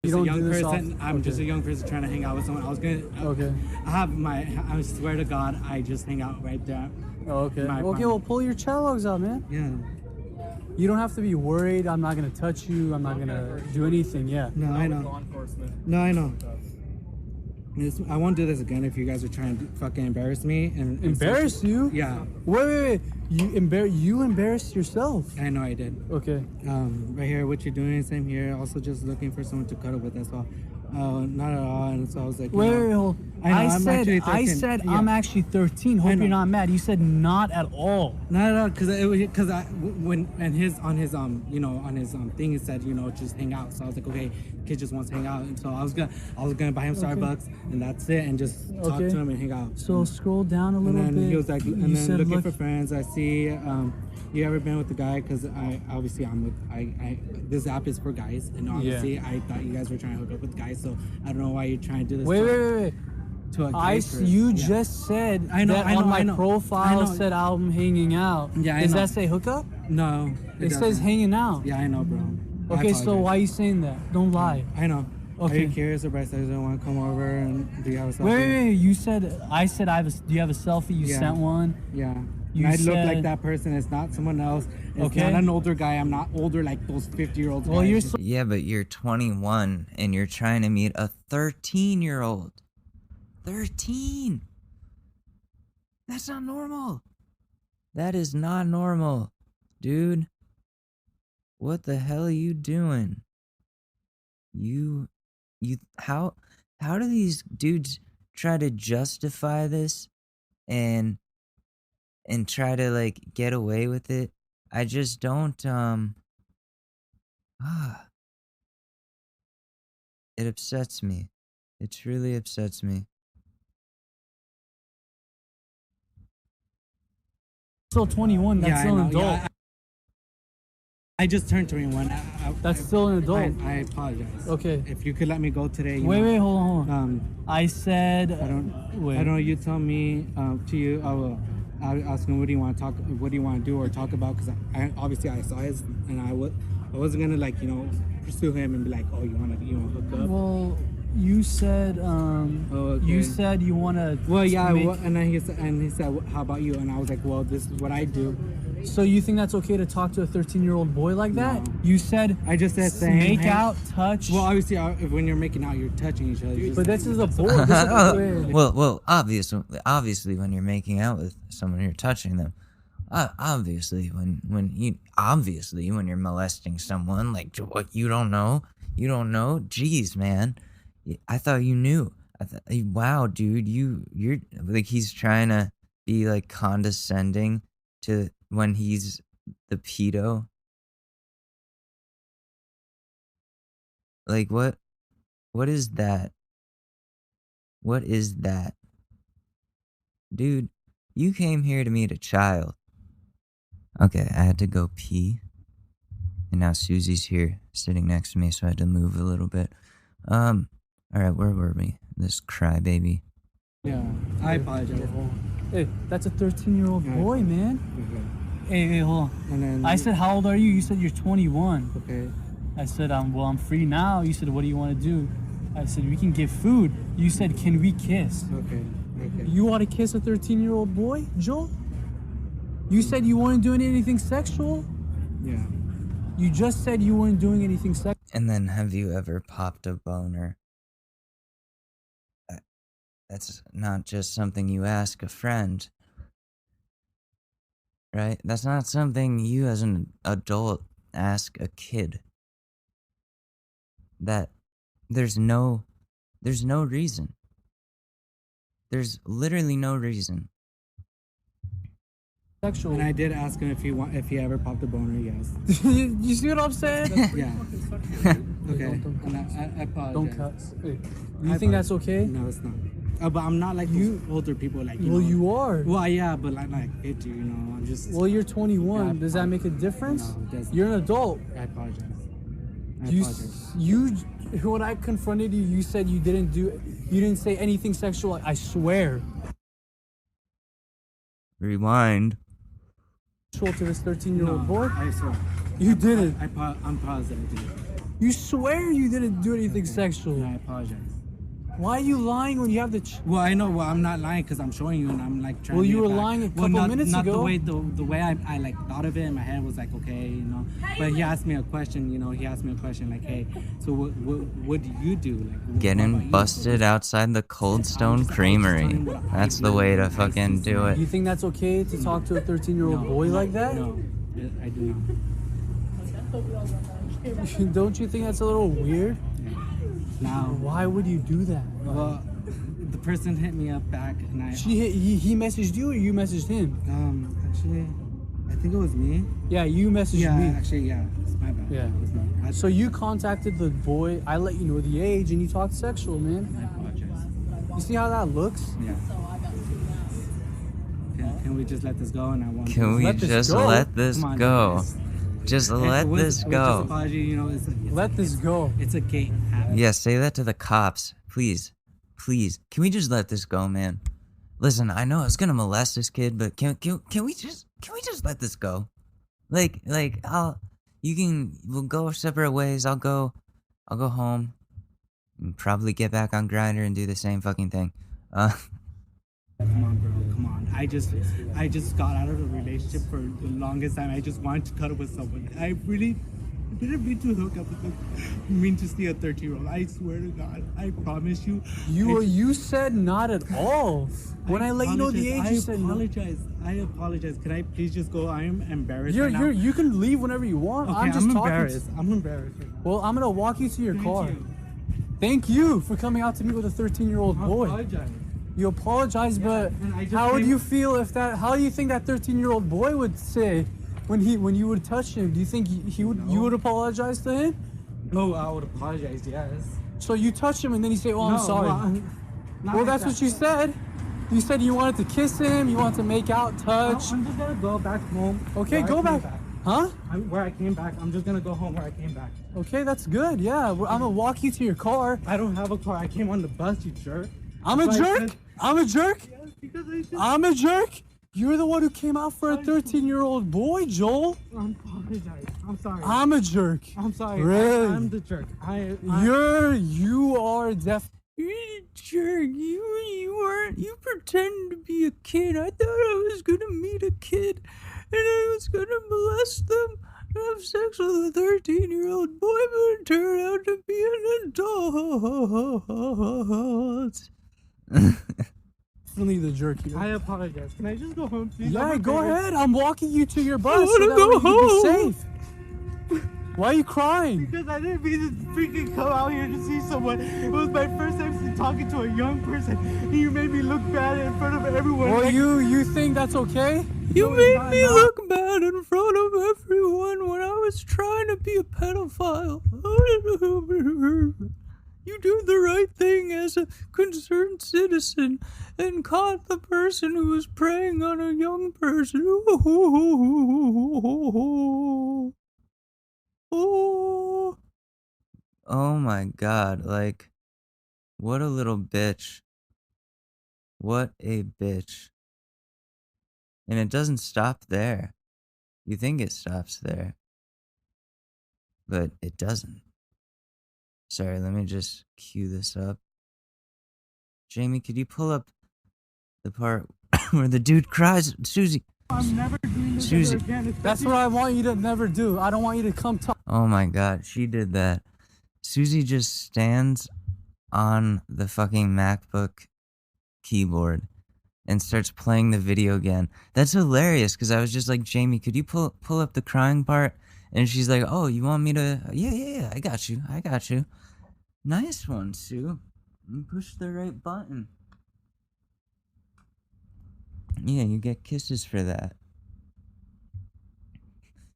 [SPEAKER 7] You
[SPEAKER 5] a
[SPEAKER 7] don't
[SPEAKER 5] young
[SPEAKER 7] do this
[SPEAKER 5] person.
[SPEAKER 7] often?
[SPEAKER 5] I'm
[SPEAKER 7] Okay.
[SPEAKER 5] just a young person trying to hang out with someone. I was gonna.
[SPEAKER 7] Okay.
[SPEAKER 5] I swear to God, I just hang out right there.
[SPEAKER 7] Oh, okay.
[SPEAKER 5] My
[SPEAKER 7] Okay,
[SPEAKER 5] apartment.
[SPEAKER 7] well pull your chat logs out, man.
[SPEAKER 5] Yeah.
[SPEAKER 7] You don't have to be worried. I'm not gonna touch you. I'm not gonna do anything. Yeah.
[SPEAKER 5] No, I know. No, I know. I won't do this again if you guys are trying to fucking embarrass me and
[SPEAKER 7] Embarrass you?
[SPEAKER 5] Yeah,
[SPEAKER 7] Wait. You embarrassed yourself.
[SPEAKER 5] I know I did.
[SPEAKER 7] Okay.
[SPEAKER 5] Right here, what you're doing, same here. Also, just looking for someone to cuddle with. That's all. Not at all. And so I was like, you know,
[SPEAKER 7] Wait, hold.
[SPEAKER 5] I know, I'm actually
[SPEAKER 7] I
[SPEAKER 5] 13.
[SPEAKER 7] said
[SPEAKER 5] Yeah.
[SPEAKER 7] I'm actually 13. Hope
[SPEAKER 5] I know.
[SPEAKER 7] you're not mad. You said not at all.
[SPEAKER 5] not at all, because I when and his on his thing it said just hang out. So I was like, okay, kid just wants to hang out. And so I was gonna buy him Starbucks and that's it, and just talk
[SPEAKER 7] Okay.
[SPEAKER 5] to him and hang out.
[SPEAKER 7] So scroll down a
[SPEAKER 5] And
[SPEAKER 7] little
[SPEAKER 5] then
[SPEAKER 7] bit.
[SPEAKER 5] he was like,
[SPEAKER 7] You
[SPEAKER 5] and then
[SPEAKER 7] said,
[SPEAKER 5] looking
[SPEAKER 7] look,
[SPEAKER 5] for friends. I see. You ever been with the guy? Because I'm with this app is for guys, and obviously I thought you guys were trying to hook up with guys. So I don't know why you're trying to do this.
[SPEAKER 7] Wait.
[SPEAKER 5] To a guy
[SPEAKER 7] You
[SPEAKER 5] person. Yeah.
[SPEAKER 7] just said
[SPEAKER 5] I know,
[SPEAKER 7] that
[SPEAKER 5] I know,
[SPEAKER 7] on my
[SPEAKER 5] I know.
[SPEAKER 7] profile
[SPEAKER 5] I know.
[SPEAKER 7] said I'm hanging out.
[SPEAKER 5] Yeah, I
[SPEAKER 7] Does
[SPEAKER 5] know.
[SPEAKER 7] that say hookup?
[SPEAKER 5] No.
[SPEAKER 7] It says
[SPEAKER 5] doesn't.
[SPEAKER 7] hanging out.
[SPEAKER 5] Yeah, I know, bro. I
[SPEAKER 7] Okay, so
[SPEAKER 5] apologize.
[SPEAKER 7] why are you saying that? Don't lie.
[SPEAKER 5] I know. Are
[SPEAKER 7] Okay.
[SPEAKER 5] you curious if Bryce doesn't want to come over and do you have a selfie?
[SPEAKER 7] Wait. You said I said do you have a selfie? You
[SPEAKER 5] Yeah.
[SPEAKER 7] sent one.
[SPEAKER 5] Yeah.
[SPEAKER 7] You
[SPEAKER 5] And I look like
[SPEAKER 7] said-
[SPEAKER 5] that person. It's not someone else. It's
[SPEAKER 7] Okay.
[SPEAKER 5] not an older guy. I'm not older like those 50-year-olds.
[SPEAKER 7] Well,
[SPEAKER 5] guys.
[SPEAKER 7] you're so
[SPEAKER 1] Yeah, but you're 21 and you're trying to meet a 13-year-old. 13. That's not normal. That is not normal, dude. What the hell are you doing? You you how do these dudes try to justify this and try to like get away with it? I just don't ah, it upsets me. It truly upsets me.
[SPEAKER 7] Still 21. That's
[SPEAKER 5] Yeah, I
[SPEAKER 7] still an
[SPEAKER 5] know.
[SPEAKER 7] adult.
[SPEAKER 5] Yeah, I just turned 21.
[SPEAKER 7] That's still an adult.
[SPEAKER 5] I apologize.
[SPEAKER 7] Okay.
[SPEAKER 5] If you could let me go today.
[SPEAKER 7] Wait, hold on. I said.
[SPEAKER 5] I don't.
[SPEAKER 7] Wait.
[SPEAKER 5] I don't know. You tell me. To you, I'll ask him. What do you want to talk? What do you want to do or talk about? Because I obviously I saw his, and I wasn't gonna like pursue him and be like, oh, you wanna hook up.
[SPEAKER 7] Well, you said.
[SPEAKER 5] okay.
[SPEAKER 7] You said you wanna.
[SPEAKER 5] Well, yeah.
[SPEAKER 7] make-
[SPEAKER 5] And then he said, how about you? And I was like, well, this is what I do.
[SPEAKER 7] So you think that's okay to talk to a 13-year-old boy like that?
[SPEAKER 5] No.
[SPEAKER 7] You said.
[SPEAKER 5] I just said
[SPEAKER 7] Make
[SPEAKER 5] hey.
[SPEAKER 7] out, touch.
[SPEAKER 5] Well, obviously, when you're making out, you're touching each other.
[SPEAKER 7] but this is a boy. This is a boy.
[SPEAKER 1] Well, obviously, when you're making out with someone, you're touching them. Obviously, when you're molesting someone, like what you don't know. Jeez, man, I thought you knew. Wow, dude, you're like he's trying to be like condescending to when he's the pedo. Like what is that? What is that? Dude, you came here to meet a child. Okay, I had to go pee. And now Susie's here sitting next to me, so I had to move a little bit. Alright, where were we? This crybaby.
[SPEAKER 5] Yeah, I apologize.
[SPEAKER 7] Hey, that's a 13-year-old
[SPEAKER 5] Yeah.
[SPEAKER 7] boy, man.
[SPEAKER 5] Okay.
[SPEAKER 7] Hey, hold on.
[SPEAKER 5] And then
[SPEAKER 7] I said, how old are you? You said you're 21.
[SPEAKER 5] okay.
[SPEAKER 7] I said, I'm free now. You said, what do you want to do? I said, we can get food. You said, can we kiss?
[SPEAKER 5] Okay.
[SPEAKER 7] You want to kiss a 13-year-old boy, Joel? You said you weren't doing anything sexual.
[SPEAKER 5] Yeah.
[SPEAKER 7] You just said you weren't doing anything sexual.
[SPEAKER 1] And then have you ever popped a boner? That's not just something you ask a friend. Right? That's not something you as an adult ask a kid. That there's no reason. There's literally no reason.
[SPEAKER 7] Sexual.
[SPEAKER 5] And I did ask him if he ever popped a boner. Yes.
[SPEAKER 7] You see what I'm saying?
[SPEAKER 5] Yeah. Okay. And I apologize.
[SPEAKER 7] Don't cuss. Hey, you think that's okay?
[SPEAKER 5] No, it's not. But I'm not like
[SPEAKER 7] You-
[SPEAKER 5] those older people like
[SPEAKER 7] Well, you are.
[SPEAKER 5] Well, yeah, but like 50, I'm just.
[SPEAKER 7] Well, you're 21.
[SPEAKER 5] Yeah,
[SPEAKER 7] Does that make a difference?
[SPEAKER 5] No, it doesn't.
[SPEAKER 7] You're an adult.
[SPEAKER 5] I apologize. I
[SPEAKER 7] You,
[SPEAKER 5] apologize.
[SPEAKER 7] when I confronted you, you said you didn't say anything sexual. I swear.
[SPEAKER 1] Rewind.
[SPEAKER 7] Sexual to this 13-year-old boy.
[SPEAKER 5] I swear.
[SPEAKER 7] You didn't.
[SPEAKER 5] I'm positive I did.
[SPEAKER 7] You swear you didn't do anything sexual.
[SPEAKER 5] And I apologize.
[SPEAKER 7] Why are you lying when you have the?
[SPEAKER 5] Well, I know. Well, I'm not lying because I'm showing you, and I'm like trying.
[SPEAKER 7] Well,
[SPEAKER 5] to
[SPEAKER 7] you
[SPEAKER 5] get
[SPEAKER 7] were
[SPEAKER 5] back.
[SPEAKER 7] lying a
[SPEAKER 5] Well,
[SPEAKER 7] couple
[SPEAKER 5] not,
[SPEAKER 7] minutes
[SPEAKER 5] not
[SPEAKER 7] ago.
[SPEAKER 5] the way I like thought of it in my head was like okay, But he asked me a question. He asked me a question like, hey, so what do you do? Like, what about
[SPEAKER 1] Getting
[SPEAKER 5] you?
[SPEAKER 1] busted outside the Cold Stone Creamery. That's the way to fucking do it.
[SPEAKER 7] You think that's okay to talk to a 13-year-old boy like that?
[SPEAKER 5] No, I do not.
[SPEAKER 7] Don't you think that's a little weird?
[SPEAKER 5] Now,
[SPEAKER 7] Why would you do that?
[SPEAKER 5] well, the person hit me up back, and
[SPEAKER 7] He messaged you or you messaged him?
[SPEAKER 5] actually, I think it was me.
[SPEAKER 7] Yeah, you messaged
[SPEAKER 5] Yeah,
[SPEAKER 7] me.
[SPEAKER 5] actually, yeah, it's my bad.
[SPEAKER 7] Yeah.
[SPEAKER 5] It was me.
[SPEAKER 7] So you contacted the boy. I let you know the age, and you talked sexual, man.
[SPEAKER 5] I apologize.
[SPEAKER 7] You see how that looks?
[SPEAKER 5] Yeah. Can we just let this go? And I want.
[SPEAKER 1] Can we
[SPEAKER 7] Let this
[SPEAKER 1] just
[SPEAKER 7] go.
[SPEAKER 1] let this
[SPEAKER 5] Come on,
[SPEAKER 1] go?
[SPEAKER 5] guys.
[SPEAKER 1] Just
[SPEAKER 5] It
[SPEAKER 1] let
[SPEAKER 5] was-
[SPEAKER 1] this
[SPEAKER 5] it was just
[SPEAKER 1] go.
[SPEAKER 5] apology,
[SPEAKER 7] Let this go.
[SPEAKER 5] It's a gate habit.
[SPEAKER 1] Yeah, say that to the cops, please. Please. Can we just let this go, man? Listen, I know I was gonna molest this kid, but can we just let this go? We'll go separate ways. I'll go home and probably get back on Grindr and do the same fucking thing.
[SPEAKER 5] Come on, bro. Come on. I just got out of a relationship for the longest time. I just wanted to cuddle with someone. I really didn't mean to hook up with them. I mean to see a 13-year-old. I swear to God. I promise you.
[SPEAKER 7] You said not at all. When I let you know the age, you said no.
[SPEAKER 5] I apologize. Can I please just go? I am embarrassed
[SPEAKER 7] You're,
[SPEAKER 5] right now.
[SPEAKER 7] you can leave whenever you want.
[SPEAKER 5] Okay,
[SPEAKER 7] I'm just talking.
[SPEAKER 5] embarrassed. I'm embarrassed right now.
[SPEAKER 7] Well, I'm gonna walk you to your
[SPEAKER 5] Thank
[SPEAKER 7] car.
[SPEAKER 5] you.
[SPEAKER 7] Thank you for coming out to meet with a 13-year-old
[SPEAKER 5] I
[SPEAKER 7] boy.
[SPEAKER 5] apologize.
[SPEAKER 7] You apologize, but
[SPEAKER 5] and I just
[SPEAKER 7] how would
[SPEAKER 5] came-
[SPEAKER 7] you feel if that? How do you think that 13-year-old boy would say when you would touch him? Do you think he would? You would apologize to him?
[SPEAKER 5] No, I would apologize, yes.
[SPEAKER 7] So you touch him and then you say, "Oh, I'm
[SPEAKER 5] No,
[SPEAKER 7] sorry."
[SPEAKER 5] not
[SPEAKER 7] Well,
[SPEAKER 5] like
[SPEAKER 7] that's
[SPEAKER 5] that.
[SPEAKER 7] what you said. You said you wanted to kiss him. You wanted to make out, touch.
[SPEAKER 5] I'm just gonna go back home.
[SPEAKER 7] Okay,
[SPEAKER 5] where I
[SPEAKER 7] go
[SPEAKER 5] came
[SPEAKER 7] back. Huh?
[SPEAKER 5] Where I came back. I'm just gonna go home where I came back.
[SPEAKER 7] Okay, that's good. Yeah, I'm gonna walk you to your car.
[SPEAKER 5] I don't have a car. I came on the bus, you jerk.
[SPEAKER 7] I'm a
[SPEAKER 5] That's why I
[SPEAKER 7] jerk.
[SPEAKER 5] said-
[SPEAKER 7] I'm a jerk.
[SPEAKER 5] Yes, because I just...
[SPEAKER 7] I'm a jerk. You're the one who came out for a 13-year-old boy, Joel.
[SPEAKER 5] I apologize. I'm sorry.
[SPEAKER 7] I'm a jerk.
[SPEAKER 5] I'm sorry.
[SPEAKER 7] Really?
[SPEAKER 5] I'm the jerk.
[SPEAKER 7] You are deaf. You're a jerk. You pretend to be a kid. I thought I was gonna meet a kid and I was gonna molest them and have sex with a 13-year-old boy, but it turned out to be an adult. Definitely the jerk here.
[SPEAKER 5] I apologize. Can I just go home, please?
[SPEAKER 7] Yeah,
[SPEAKER 5] I'm
[SPEAKER 7] go
[SPEAKER 5] embarrassed.
[SPEAKER 7] ahead. I'm walking you to your bus.
[SPEAKER 5] wanna
[SPEAKER 7] So that
[SPEAKER 5] go
[SPEAKER 7] way you can
[SPEAKER 5] home.
[SPEAKER 7] be safe. Why are you crying?
[SPEAKER 5] Because I didn't mean to freaking come out here to see someone. It was my first time talking to a young person. And you made me look bad in front of everyone.
[SPEAKER 7] Well,
[SPEAKER 5] Like,
[SPEAKER 7] you think that's okay? You
[SPEAKER 5] No, it's
[SPEAKER 7] made
[SPEAKER 5] not,
[SPEAKER 7] me
[SPEAKER 5] no.
[SPEAKER 7] look bad in front of everyone when I was trying to be a pedophile. You did the right thing as a concerned citizen and caught the person who was preying on a young person. Oh my God, like, what a little bitch. What a bitch. And it doesn't stop there. You think it stops there, but it doesn't. Sorry, let me just cue this up. Jamie, could you pull up the part where the dude cries? Susie.
[SPEAKER 5] I'm never doing this
[SPEAKER 7] Susie.
[SPEAKER 5] ever again.
[SPEAKER 7] That's what I want you to never do. I don't want you to come talk. Oh my God, she did that. Susie just stands on the fucking MacBook keyboard and starts playing the video again. That's hilarious because I was just like, Jamie, could you pull up the crying part? And she's like, oh, you want me to? Yeah, I got you. Nice one, Sue. You pushed the right button. Yeah, you get kisses for that.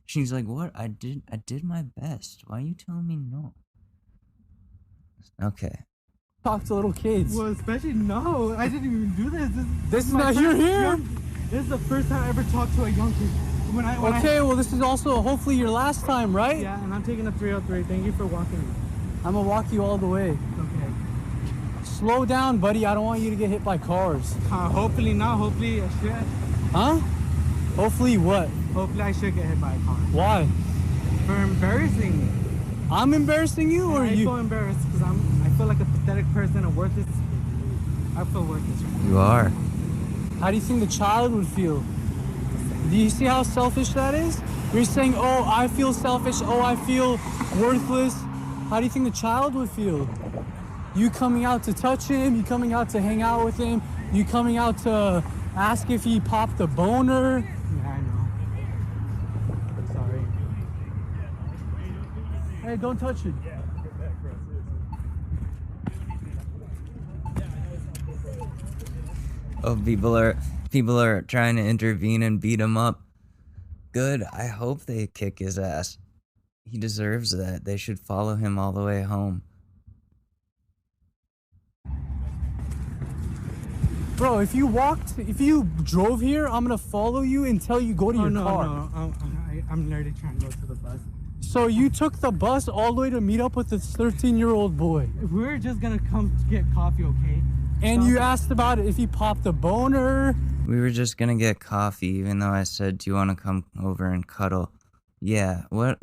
[SPEAKER 7] She's like, what? I did my best. Why are you telling me no? Okay. Talk to little kids.
[SPEAKER 5] Well, especially no. I didn't even do this.
[SPEAKER 7] This is
[SPEAKER 5] my
[SPEAKER 7] not your
[SPEAKER 5] first
[SPEAKER 7] here.
[SPEAKER 5] This is the first time I ever talked to a young kid.
[SPEAKER 7] Okay, well, this is also hopefully your last time, right?
[SPEAKER 5] Yeah, and I'm taking a 303. Thank you for walking me.
[SPEAKER 7] I'm gonna walk you all the way.
[SPEAKER 5] Okay.
[SPEAKER 7] Slow down, buddy. I don't want you to get hit by cars.
[SPEAKER 5] Hopefully not. Hopefully I should.
[SPEAKER 7] Huh? Hopefully what?
[SPEAKER 5] Hopefully I should get hit by a car.
[SPEAKER 7] Why?
[SPEAKER 5] For embarrassing me.
[SPEAKER 7] I'm embarrassing you, or
[SPEAKER 5] I
[SPEAKER 7] you?
[SPEAKER 5] feel embarrassed because I feel like a pathetic person, a worthless. I feel worthless. Right now.
[SPEAKER 7] You are. How do you think the child would feel? Do you see how selfish that is? You're saying, oh, I feel selfish. Oh, I feel worthless. How do you think the child would feel? You coming out to touch him, you coming out to hang out with him, you coming out to ask if he popped a boner.
[SPEAKER 5] Yeah, I know. Sorry.
[SPEAKER 7] Hey, don't touch it. Oh, people are trying to intervene and beat him up. Good. I hope they kick his ass. He deserves that. They should follow him all the way home. Bro, if you drove here, I'm gonna follow you until you go to your car.
[SPEAKER 5] No. I'm literally trying to go to the bus.
[SPEAKER 7] So you took the bus all the way to meet up with this 13-year-old boy.
[SPEAKER 5] We're just gonna come to get coffee, okay?
[SPEAKER 7] And you asked about it if he popped a boner. We were just gonna get coffee, even though I said, do you want to come over and cuddle? Yeah, what?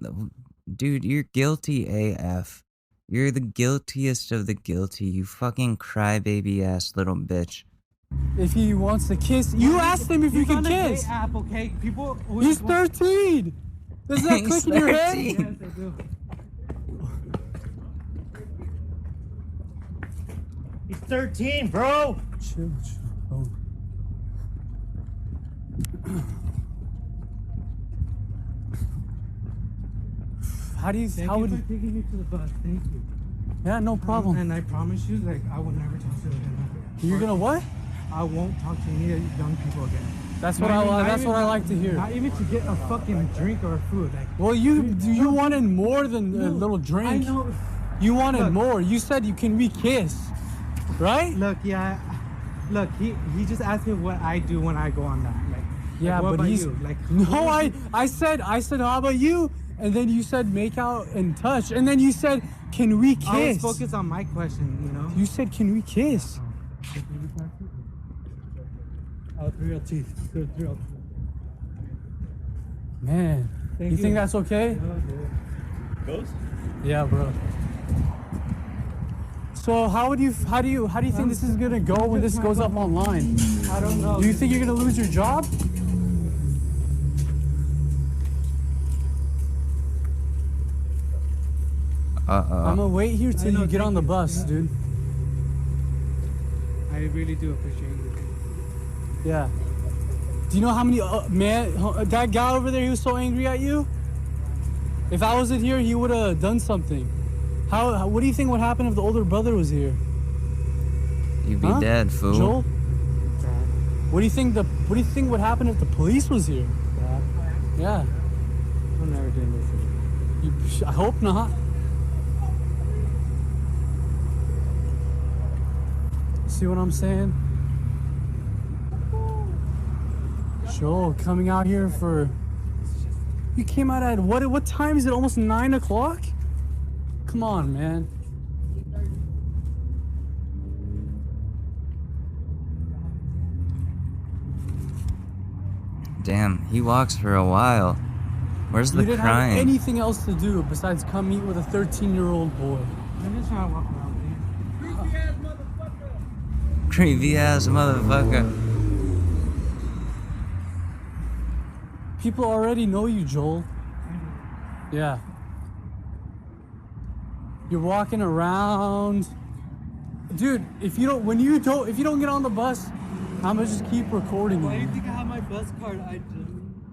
[SPEAKER 7] Dude, you're guilty AF. You're the guiltiest of the guilty, you fucking crybaby ass little bitch. If he wants to kiss, you asked him if you can
[SPEAKER 5] He's on a
[SPEAKER 7] kiss.
[SPEAKER 5] gay app, okay? People.
[SPEAKER 7] He's 13.
[SPEAKER 5] Does that click in your head?
[SPEAKER 1] 13.
[SPEAKER 5] Yes, I do.
[SPEAKER 8] He's 13, bro.
[SPEAKER 5] Chill. Oh. How do you? How would
[SPEAKER 9] for
[SPEAKER 5] you?
[SPEAKER 9] taking me to the bus. Thank you.
[SPEAKER 5] Yeah, no problem.
[SPEAKER 9] And I promise you, like, I will never talk to you again.
[SPEAKER 5] You're gonna what?
[SPEAKER 9] I won't talk to any young people again.
[SPEAKER 5] That's what That's what I like to hear.
[SPEAKER 9] Not even to get a fucking drink or food. Like,
[SPEAKER 5] Well, you wanted more than a little
[SPEAKER 9] I
[SPEAKER 5] drink.
[SPEAKER 9] know.
[SPEAKER 5] You wanted
[SPEAKER 9] Look.
[SPEAKER 5] more. You said we kiss, right?
[SPEAKER 9] Look, yeah. Look, he just asked me what I do when I go on that. Like,
[SPEAKER 5] Yeah,
[SPEAKER 9] what
[SPEAKER 5] but
[SPEAKER 9] about
[SPEAKER 5] he's
[SPEAKER 9] you? Like,
[SPEAKER 5] no. I said how about you? And then you said make out and touch. And then you said can we kiss?
[SPEAKER 9] I was focused on my question. You know.
[SPEAKER 5] You said can we kiss?
[SPEAKER 9] Oh, 3 teeth. 3 teeth.
[SPEAKER 5] Man,
[SPEAKER 9] Thank
[SPEAKER 5] you think
[SPEAKER 9] you.
[SPEAKER 5] that's okay?
[SPEAKER 8] Goes?
[SPEAKER 5] Yeah, bro. So how do you think this is gonna go when this goes up online?
[SPEAKER 9] I don't know.
[SPEAKER 5] Do you think you're gonna lose your job? I'm gonna wait here till you get on the bus, dude.
[SPEAKER 9] I really do appreciate you.
[SPEAKER 5] Yeah. Do you know how many that guy over there? He was so angry at you. If I wasn't here, he would have done something. What do you think would happen if the older brother was here?
[SPEAKER 1] You'd be
[SPEAKER 5] Huh?
[SPEAKER 1] dead, fool.
[SPEAKER 5] Joel? What do you think would happen if the police was here? Yeah.
[SPEAKER 9] I'm never doing this again.
[SPEAKER 5] I hope not. See what I'm saying? Joel, coming out here for... You came out at what time is it? Almost 9 o'clock? Come on, man.
[SPEAKER 1] Damn, he walks for a while. Where's
[SPEAKER 5] You
[SPEAKER 1] the
[SPEAKER 5] didn't
[SPEAKER 1] crime?
[SPEAKER 5] have anything else to do besides come meet with a 13-year-old boy.
[SPEAKER 9] I'm just trying to walk around, man.
[SPEAKER 1] Creepy ass motherfucker.
[SPEAKER 5] People already know you, Joel. Yeah. You're walking around. Dude, if you don't get on the bus, I'm gonna just keep recording
[SPEAKER 9] Why do
[SPEAKER 5] you.
[SPEAKER 9] you think I have my bus card? I do.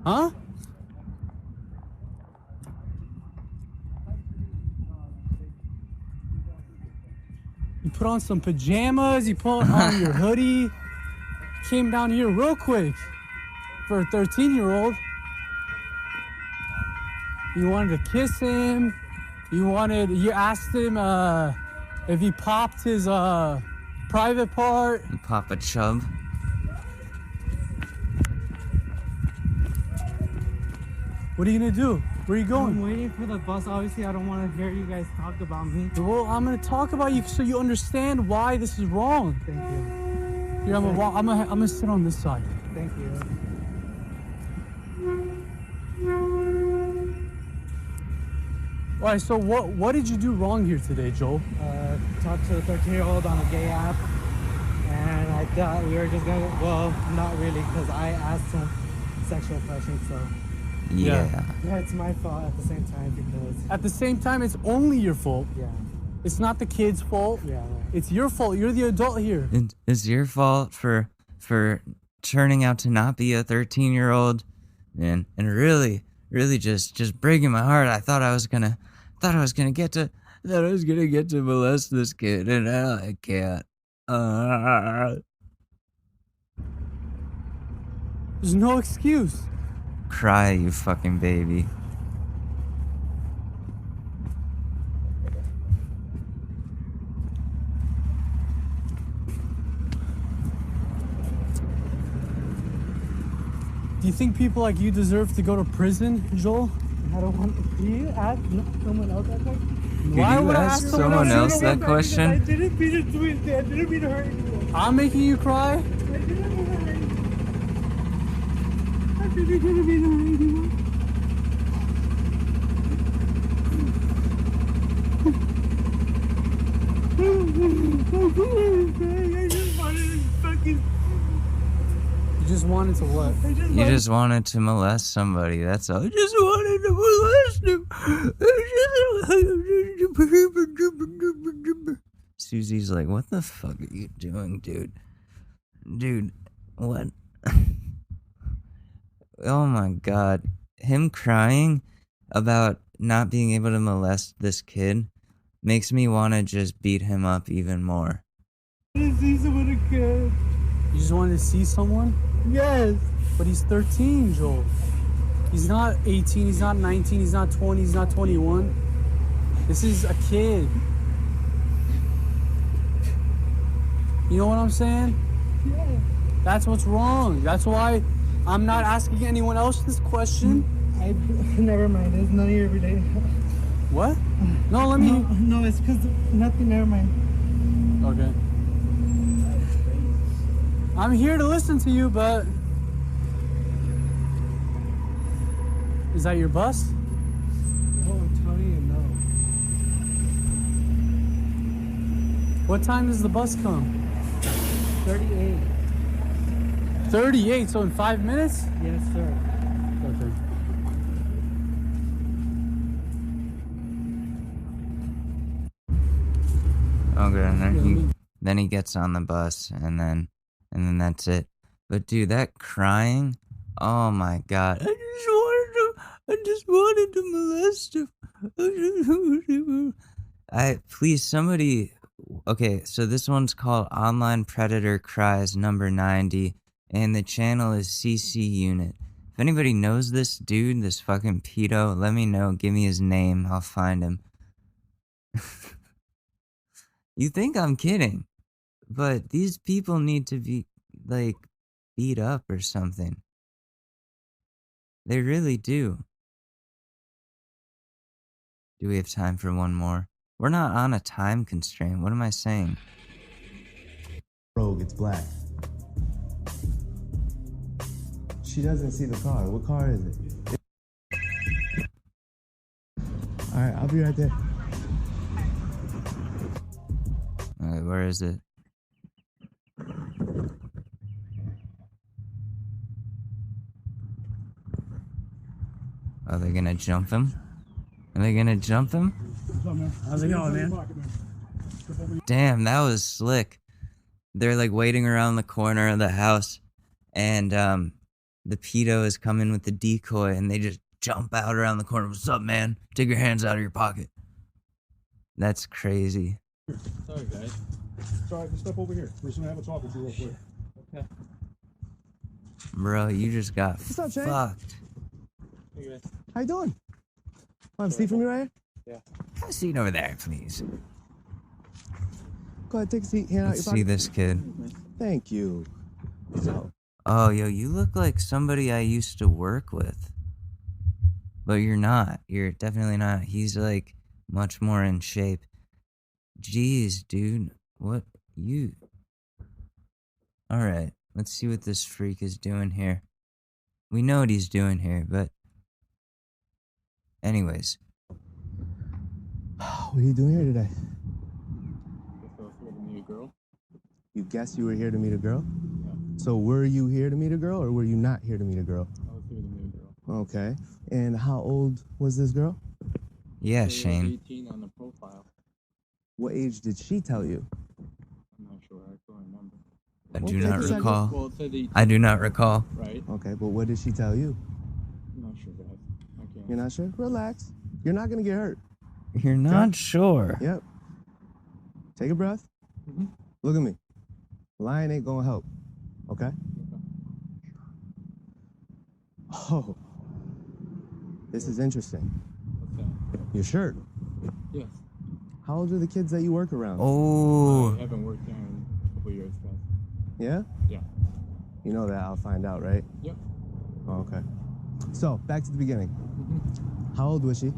[SPEAKER 5] Huh? You put on some pajamas, you put on your hoodie, came down here real quick for a 13-year-old. You wanted to kiss him. You asked him if he popped his private part.
[SPEAKER 1] You pop a chub.
[SPEAKER 5] What are you gonna do? Where are you
[SPEAKER 9] I'm
[SPEAKER 5] going?
[SPEAKER 9] waiting for the bus. Obviously, I don't want to hear you guys talk about me.
[SPEAKER 5] Well, I'm gonna talk about you so you understand why this is wrong.
[SPEAKER 9] Thank you.
[SPEAKER 5] Here, I'm gonna sit on this side.
[SPEAKER 9] Thank you.
[SPEAKER 5] All right. So what did you do wrong here today, Joel?
[SPEAKER 9] Talked to the 13-year-old on a gay app, and I thought we were just gonna. Well, not really, because I asked him sexual questions. So
[SPEAKER 1] Yeah.
[SPEAKER 9] yeah, it's my fault at the same time because
[SPEAKER 5] At the same time, it's only your fault.
[SPEAKER 9] yeah,
[SPEAKER 5] It's not the kid's fault.
[SPEAKER 9] yeah.
[SPEAKER 5] It's your fault. You're the adult here.
[SPEAKER 1] It's your fault for turning out to not be a 13-year-old, and really just breaking my heart. I thought I was gonna get to molest this kid, and now I can't.
[SPEAKER 5] There's no excuse.
[SPEAKER 1] Cry, you fucking baby.
[SPEAKER 5] Do you think people like you deserve to go to prison, Joel?
[SPEAKER 9] I don't want. Can you ask someone else that question?
[SPEAKER 1] Could you
[SPEAKER 5] would I
[SPEAKER 1] ask someone else that
[SPEAKER 9] I
[SPEAKER 1] question?
[SPEAKER 9] didn't mean to do it. I didn't mean to hurt anyone.
[SPEAKER 5] I'm making you cry?
[SPEAKER 9] I didn't mean to hurt anyone. I didn't mean to hurt anyone. I just wanted to fucking. just wanted to what?
[SPEAKER 7] You just wanted to molest somebody. That's all. I just wanted to molest him. Susie's like, what the fuck are you doing, dude? Dude, what? Oh my god. Him crying about not being able to molest this kid makes me want to just beat him up even more.
[SPEAKER 9] I see someone again. You just wanted to see someone?
[SPEAKER 5] Yes.
[SPEAKER 9] But he's 13, Joel. He's not 18, he's not 19, he's not 20, he's not 21. This is a kid. You know what I'm saying?
[SPEAKER 5] Yeah.
[SPEAKER 9] That's what's wrong. That's why I'm not asking anyone else this question.
[SPEAKER 5] Never mind. It's none of your everyday.
[SPEAKER 9] What? No, let me.
[SPEAKER 5] No, it's because nothing. Never mind.
[SPEAKER 9] Okay. I'm here to listen to you, but is that your bus?
[SPEAKER 5] No, I'm telling you, no.
[SPEAKER 9] What time does the bus come?
[SPEAKER 5] 38.
[SPEAKER 9] 38, so in 5 minutes?
[SPEAKER 5] Yes, sir.
[SPEAKER 9] Okay.
[SPEAKER 7] Okay, and then he gets on the bus, and then that's it. But dude, that crying, oh my god! I just wanted to molest him. Please somebody. Okay, so this one's called Online Predator Cries number 90, and the channel is CC Unit. If anybody knows this dude, this fucking pedo, let me know. Give me his name. I'll find him. You think I'm kidding, but these people need to be, like, beat up or something. They really do. Do we have time for one more? We're not on a time constraint. What am I saying?
[SPEAKER 10] Rogue, it's black. She doesn't see the car. What car is it? All right, I'll be right there.
[SPEAKER 7] Where is it? Are they gonna jump him? Are they gonna jump him?
[SPEAKER 9] How's it going, man?
[SPEAKER 7] Damn, that was slick. They're like waiting around the corner of the house, and the pedo is coming with the decoy, and they just jump out around the corner. What's up, man? Take your hands out of your pocket. That's crazy.
[SPEAKER 11] Sorry, guys. Sorry, just step over here. We're just gonna have a talk with you real quick. Okay.
[SPEAKER 7] Bro, you just got
[SPEAKER 10] What's up, Shane?
[SPEAKER 7] fucked.
[SPEAKER 11] Hey, guys.
[SPEAKER 10] How you doing? Want a seat from me right here?
[SPEAKER 11] Yeah.
[SPEAKER 7] Have a seat over there, please.
[SPEAKER 10] Go ahead, take a seat. Hand out
[SPEAKER 7] Let's
[SPEAKER 10] your
[SPEAKER 7] see
[SPEAKER 10] pocket.
[SPEAKER 7] this kid.
[SPEAKER 10] Thank you. So,
[SPEAKER 7] Oh, yo, you look like somebody I used to work with. But you're not. You're definitely not. He's like much more in shape. Jeez, dude. What? You. Alright, let's see what this freak is doing here. We know what he's doing here, but. Anyways.
[SPEAKER 10] what are you doing here today?
[SPEAKER 11] Guess I was here to meet a girl.
[SPEAKER 10] You guess you were here to meet a girl?
[SPEAKER 11] Yeah.
[SPEAKER 10] So were you here to meet a girl, or were you not here to meet a girl?
[SPEAKER 11] I was here to meet a girl.
[SPEAKER 10] Okay. And how old was this girl?
[SPEAKER 7] Yeah,
[SPEAKER 11] She was
[SPEAKER 7] Shane.
[SPEAKER 11] 18 on the profile.
[SPEAKER 10] What age did she tell you?
[SPEAKER 11] I'm not sure. I don't remember.
[SPEAKER 7] I
[SPEAKER 10] Well,
[SPEAKER 7] do
[SPEAKER 10] take
[SPEAKER 7] not
[SPEAKER 10] a second.
[SPEAKER 7] recall.
[SPEAKER 11] Well, it said 18.
[SPEAKER 7] I do not recall.
[SPEAKER 11] Right?
[SPEAKER 10] Okay, but what did she tell you?
[SPEAKER 11] I'm not sure, guys. I can't.
[SPEAKER 10] You're not sure? Relax. You're not gonna get hurt.
[SPEAKER 7] You're not sure.
[SPEAKER 10] Yep. Take a breath.
[SPEAKER 11] Mhm.
[SPEAKER 10] Look at me. Lying ain't gonna help. Okay? Oh. This is interesting.
[SPEAKER 11] What's that?
[SPEAKER 10] Your shirt.
[SPEAKER 11] Yes.
[SPEAKER 10] How old are the kids that you work around?
[SPEAKER 7] Oh.
[SPEAKER 11] I haven't worked there in a couple years, guys.
[SPEAKER 10] Yeah?
[SPEAKER 11] Yeah.
[SPEAKER 10] You know that I'll find out, right?
[SPEAKER 11] Yep.
[SPEAKER 10] Oh, okay. So, back to the beginning.
[SPEAKER 11] Mm-hmm.
[SPEAKER 10] How old was she?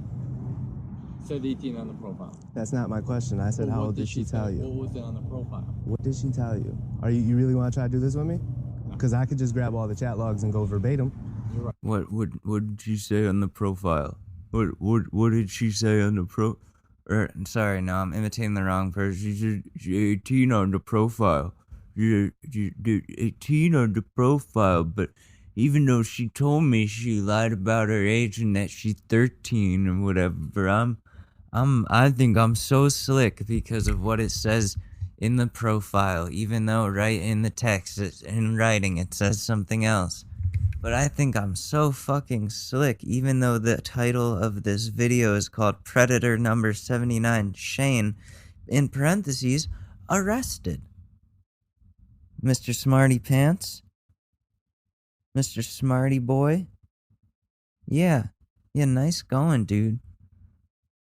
[SPEAKER 11] Said 18 on the profile.
[SPEAKER 10] That's not my question. I said,
[SPEAKER 11] Well,
[SPEAKER 10] how
[SPEAKER 11] what
[SPEAKER 10] old did she tell
[SPEAKER 11] say?
[SPEAKER 10] you?
[SPEAKER 11] What was it on the profile?
[SPEAKER 10] What did she tell you? Are you really want to try to do this with me? Because I could just grab all the chat logs and go verbatim.
[SPEAKER 11] You're right.
[SPEAKER 7] What did she say on the profile? What did she say on the I'm sorry, no, I'm imitating the wrong person. She's 18 on the profile. 18 on the profile, but even though she told me she lied about her age and that she's 13 or whatever, I think I'm so slick because of what it says in the profile, even though right in the text, in writing, it says something else. But I think I'm so fucking slick, even though the title of this video is called Predator Number 79 Shane, in parentheses, arrested. Mr. Smarty Pants? Mr. Smarty Boy? Yeah, nice going, dude.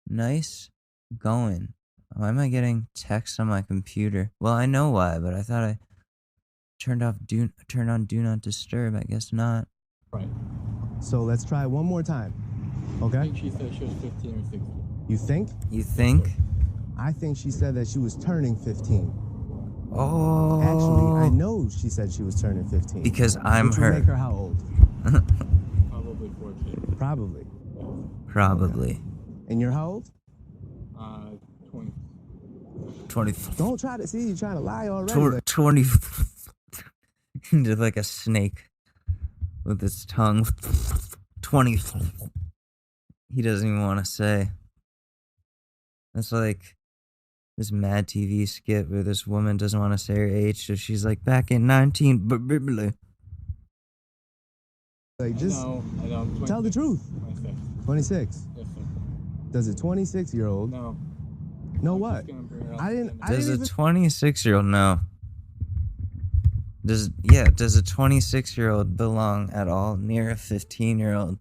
[SPEAKER 7] Nice going. Why am I getting text on my computer? Well, I know why, but I thought I turned on Do Not Disturb. I guess not.
[SPEAKER 10] Right. So let's try one more time. Okay?
[SPEAKER 12] I think she said she was 15 or 16.
[SPEAKER 10] You think?
[SPEAKER 7] You think?
[SPEAKER 10] I think she said that she was turning 15.
[SPEAKER 7] Oh.
[SPEAKER 10] Actually, I know she said she was turning 15.
[SPEAKER 7] Because I'm
[SPEAKER 10] which
[SPEAKER 7] her.
[SPEAKER 10] Would make her how old?
[SPEAKER 12] Probably 14.
[SPEAKER 10] Probably.
[SPEAKER 7] Probably.
[SPEAKER 10] Okay. And you're how old?
[SPEAKER 12] 20.
[SPEAKER 7] 20.
[SPEAKER 10] Don't try to see you trying to lie already.
[SPEAKER 7] 20. Just like a snake with its tongue. 20. He doesn't even want to say. That's like this Mad TV skit where this woman doesn't want to say her age, so she's like, back in 19.
[SPEAKER 10] Like, just
[SPEAKER 12] I know,
[SPEAKER 10] tell the truth. 26.
[SPEAKER 12] Yes, sir.
[SPEAKER 10] Does a 26-year-old?
[SPEAKER 12] No.
[SPEAKER 10] Know what?
[SPEAKER 7] Does a 26-year-old know? Does a 26-year-old belong at all near a 15-year-old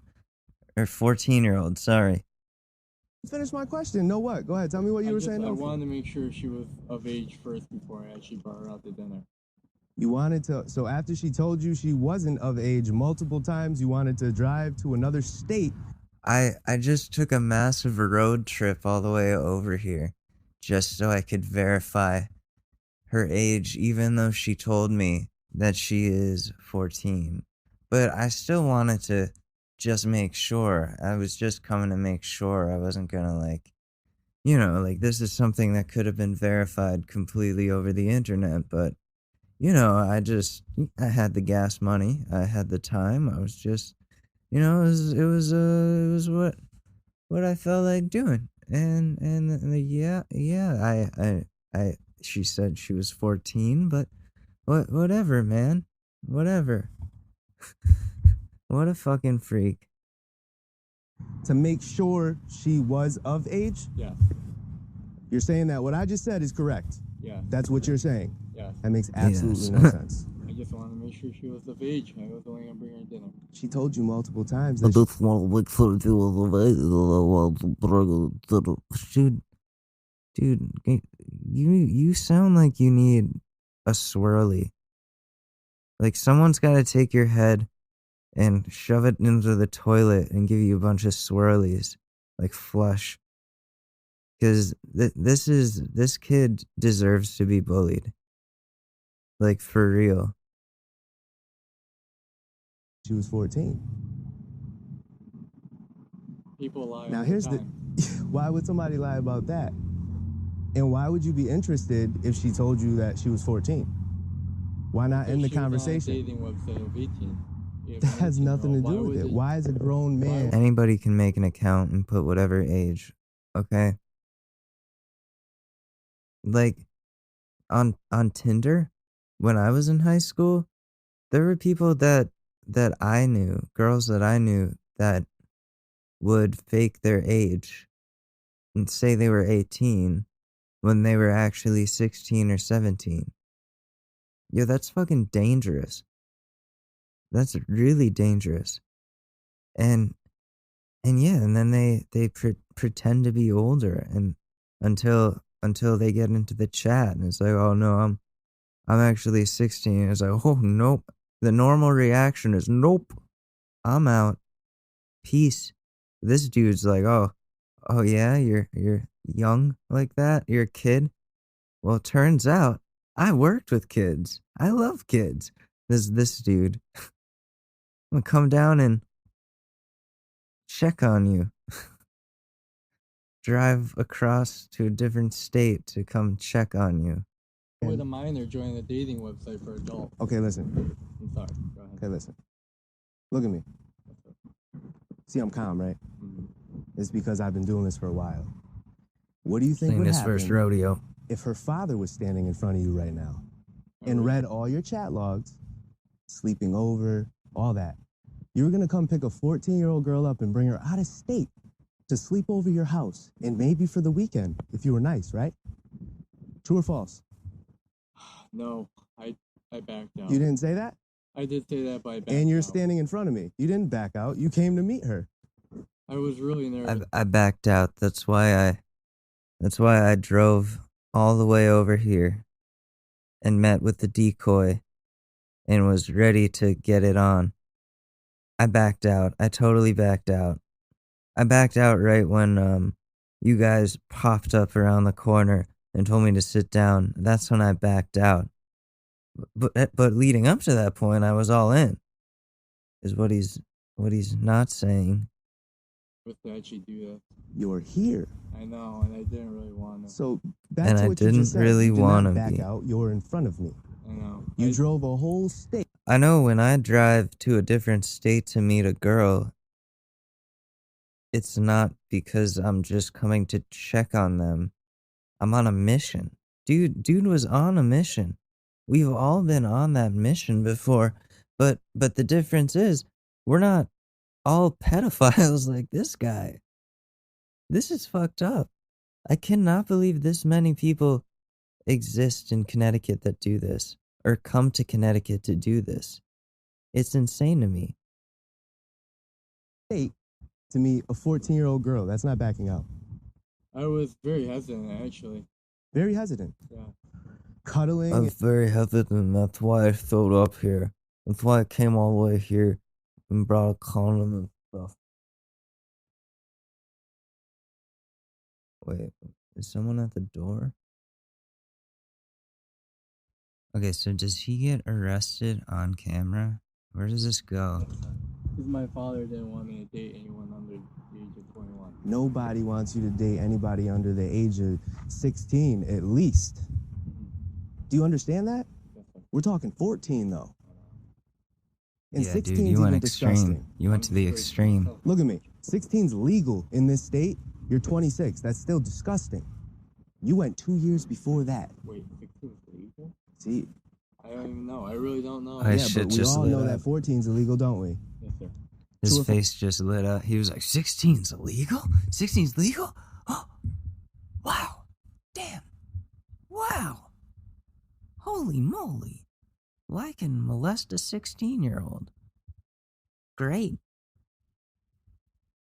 [SPEAKER 7] or 14-year-old? Sorry.
[SPEAKER 10] Finish my question. Know what? Go ahead. Tell me what you were saying.
[SPEAKER 12] I wanted to make sure she was of age first before I actually brought her out to dinner.
[SPEAKER 10] You wanted to, so after she told you she wasn't of age multiple times, you wanted to drive to another state.
[SPEAKER 7] I just took a massive road trip all the way over here just so I could verify her age, even though she told me that she is 14. But I still wanted to just make sure. I was just coming to make sure I wasn't gonna, like, this is something that could have been verified completely over the internet, but I had the gas money, I had the time, I was just, it was what I felt like doing, and she said she was 14, but whatever, man, whatever. What a fucking freak.
[SPEAKER 10] To make sure she was of age?
[SPEAKER 12] Yeah.
[SPEAKER 10] You're saying that what I just said is correct?
[SPEAKER 12] Yeah.
[SPEAKER 10] That's what you're saying?
[SPEAKER 12] Yeah.
[SPEAKER 10] That makes absolutely no sense.
[SPEAKER 12] I just wanted to make sure she was of age. I was only going to bring her dinner.
[SPEAKER 10] She told you multiple times that
[SPEAKER 7] Dude, you sound like you need a swirly. Like someone's got to take your head and shove it into the toilet and give you a bunch of swirlies, like flush. Because this kid deserves to be bullied. Like, for real.
[SPEAKER 10] She was 14.
[SPEAKER 12] People lie.
[SPEAKER 10] Now here's the why would somebody lie about that? And why would you be interested if she told you that she was 14? Why not end the conversation?
[SPEAKER 12] Dating website of 18.
[SPEAKER 10] That has nothing to do with it. Why is a grown man?
[SPEAKER 7] Anybody can make an account and put whatever age, okay? Like, on Tinder, when I was in high school, there were people that I knew, girls that I knew, that would fake their age and say they were 18 when they were actually 16 or 17. Yo, that's fucking dangerous. That's really dangerous. And then they pretend to be older and until they get into the chat and it's like, oh no, I'm actually 16. It's like, oh nope. The normal reaction is nope. I'm out. Peace. This dude's like, oh yeah, you're young like that? You're a kid? Well, it turns out I worked with kids. I love kids. This dude. I'm gonna come down and check on you. Drive across to a different state to come check on you.
[SPEAKER 12] With a minor joining a dating website for adults.
[SPEAKER 10] Okay, listen.
[SPEAKER 12] I'm sorry. Go ahead.
[SPEAKER 10] Okay, listen. Look at me. See, I'm calm, right? It's because I've been doing this for a while. What do you think
[SPEAKER 7] Seen
[SPEAKER 10] would
[SPEAKER 7] this
[SPEAKER 10] happen
[SPEAKER 7] first rodeo.
[SPEAKER 10] if her father was standing in front of you right now and read all your chat logs, sleeping over, all that? You were gonna come pick a 14-year-old girl up and bring her out of state to sleep over your house, and maybe for the weekend, if you were nice, right? True or false?
[SPEAKER 12] No, I backed out.
[SPEAKER 10] You didn't say that?
[SPEAKER 12] I did say that, but I backed
[SPEAKER 10] And you're
[SPEAKER 12] out.
[SPEAKER 10] standing in front of me. You didn't back out. You came to meet her.
[SPEAKER 12] I was really nervous.
[SPEAKER 7] I backed out. That's why I drove all the way over here and met with the decoy and was ready to get it on. I backed out. I totally backed out. I backed out right when you guys popped up around the corner and told me to sit down. That's when I backed out. But leading up to that point, I was all in. Is what he's not saying.
[SPEAKER 12] With to actually do that.
[SPEAKER 10] You're here.
[SPEAKER 12] I know, and I didn't really want to.
[SPEAKER 10] So back
[SPEAKER 7] And
[SPEAKER 10] to
[SPEAKER 7] I
[SPEAKER 10] what you
[SPEAKER 7] didn't
[SPEAKER 10] just said.
[SPEAKER 7] really
[SPEAKER 10] You did
[SPEAKER 7] wanna
[SPEAKER 10] not back
[SPEAKER 7] be.
[SPEAKER 10] out. You're in front of me.
[SPEAKER 12] I know.
[SPEAKER 10] You drove a whole state.
[SPEAKER 7] I know when I drive to a different state to meet a girl, it's not because I'm just coming to check on them. I'm on a mission. Dude was on a mission. We've all been on that mission before, but the difference is we're not all pedophiles like this guy. This is fucked up. I cannot believe this many people exist in Connecticut that do this, or come to Connecticut to do this. It's insane to me.
[SPEAKER 10] State to meet a 14-year-old girl. That's not backing out.
[SPEAKER 12] I was very hesitant, actually.
[SPEAKER 10] Very hesitant.
[SPEAKER 12] Yeah.
[SPEAKER 10] Cuddling.
[SPEAKER 7] I'm very hesitant. That's why I showed up here. That's why I came all the way here and brought a condom and stuff. Wait, is someone at the door? Okay, so does he get arrested on camera? Where does this go?
[SPEAKER 12] Because my father didn't want me to date anyone under the age of 21.
[SPEAKER 10] Nobody wants you to date anybody under the age of 16, at least. Do you understand that? We're talking 14, though. And
[SPEAKER 7] Yeah,
[SPEAKER 10] 16
[SPEAKER 7] dude,
[SPEAKER 10] is
[SPEAKER 7] you went
[SPEAKER 10] even
[SPEAKER 7] extreme.
[SPEAKER 10] disgusting.
[SPEAKER 7] You went to the extreme.
[SPEAKER 10] Look at me. 16's legal in this state. You're 26. That's still disgusting. You went 2 years before that.
[SPEAKER 12] Wait, 16 is legal?
[SPEAKER 10] See?
[SPEAKER 12] I don't even know. I really don't know.
[SPEAKER 7] I
[SPEAKER 10] Yeah,
[SPEAKER 7] shit
[SPEAKER 10] but we
[SPEAKER 7] just
[SPEAKER 10] all
[SPEAKER 7] lit
[SPEAKER 10] know
[SPEAKER 7] up.
[SPEAKER 10] that 14's illegal, don't we?
[SPEAKER 12] Yes, sir.
[SPEAKER 7] His
[SPEAKER 10] True or
[SPEAKER 7] face just lit up. He was like, 16's illegal? 16's legal? Oh, wow. Damn. Wow. Holy moly. Well, I can molest a 16-year-old. Great.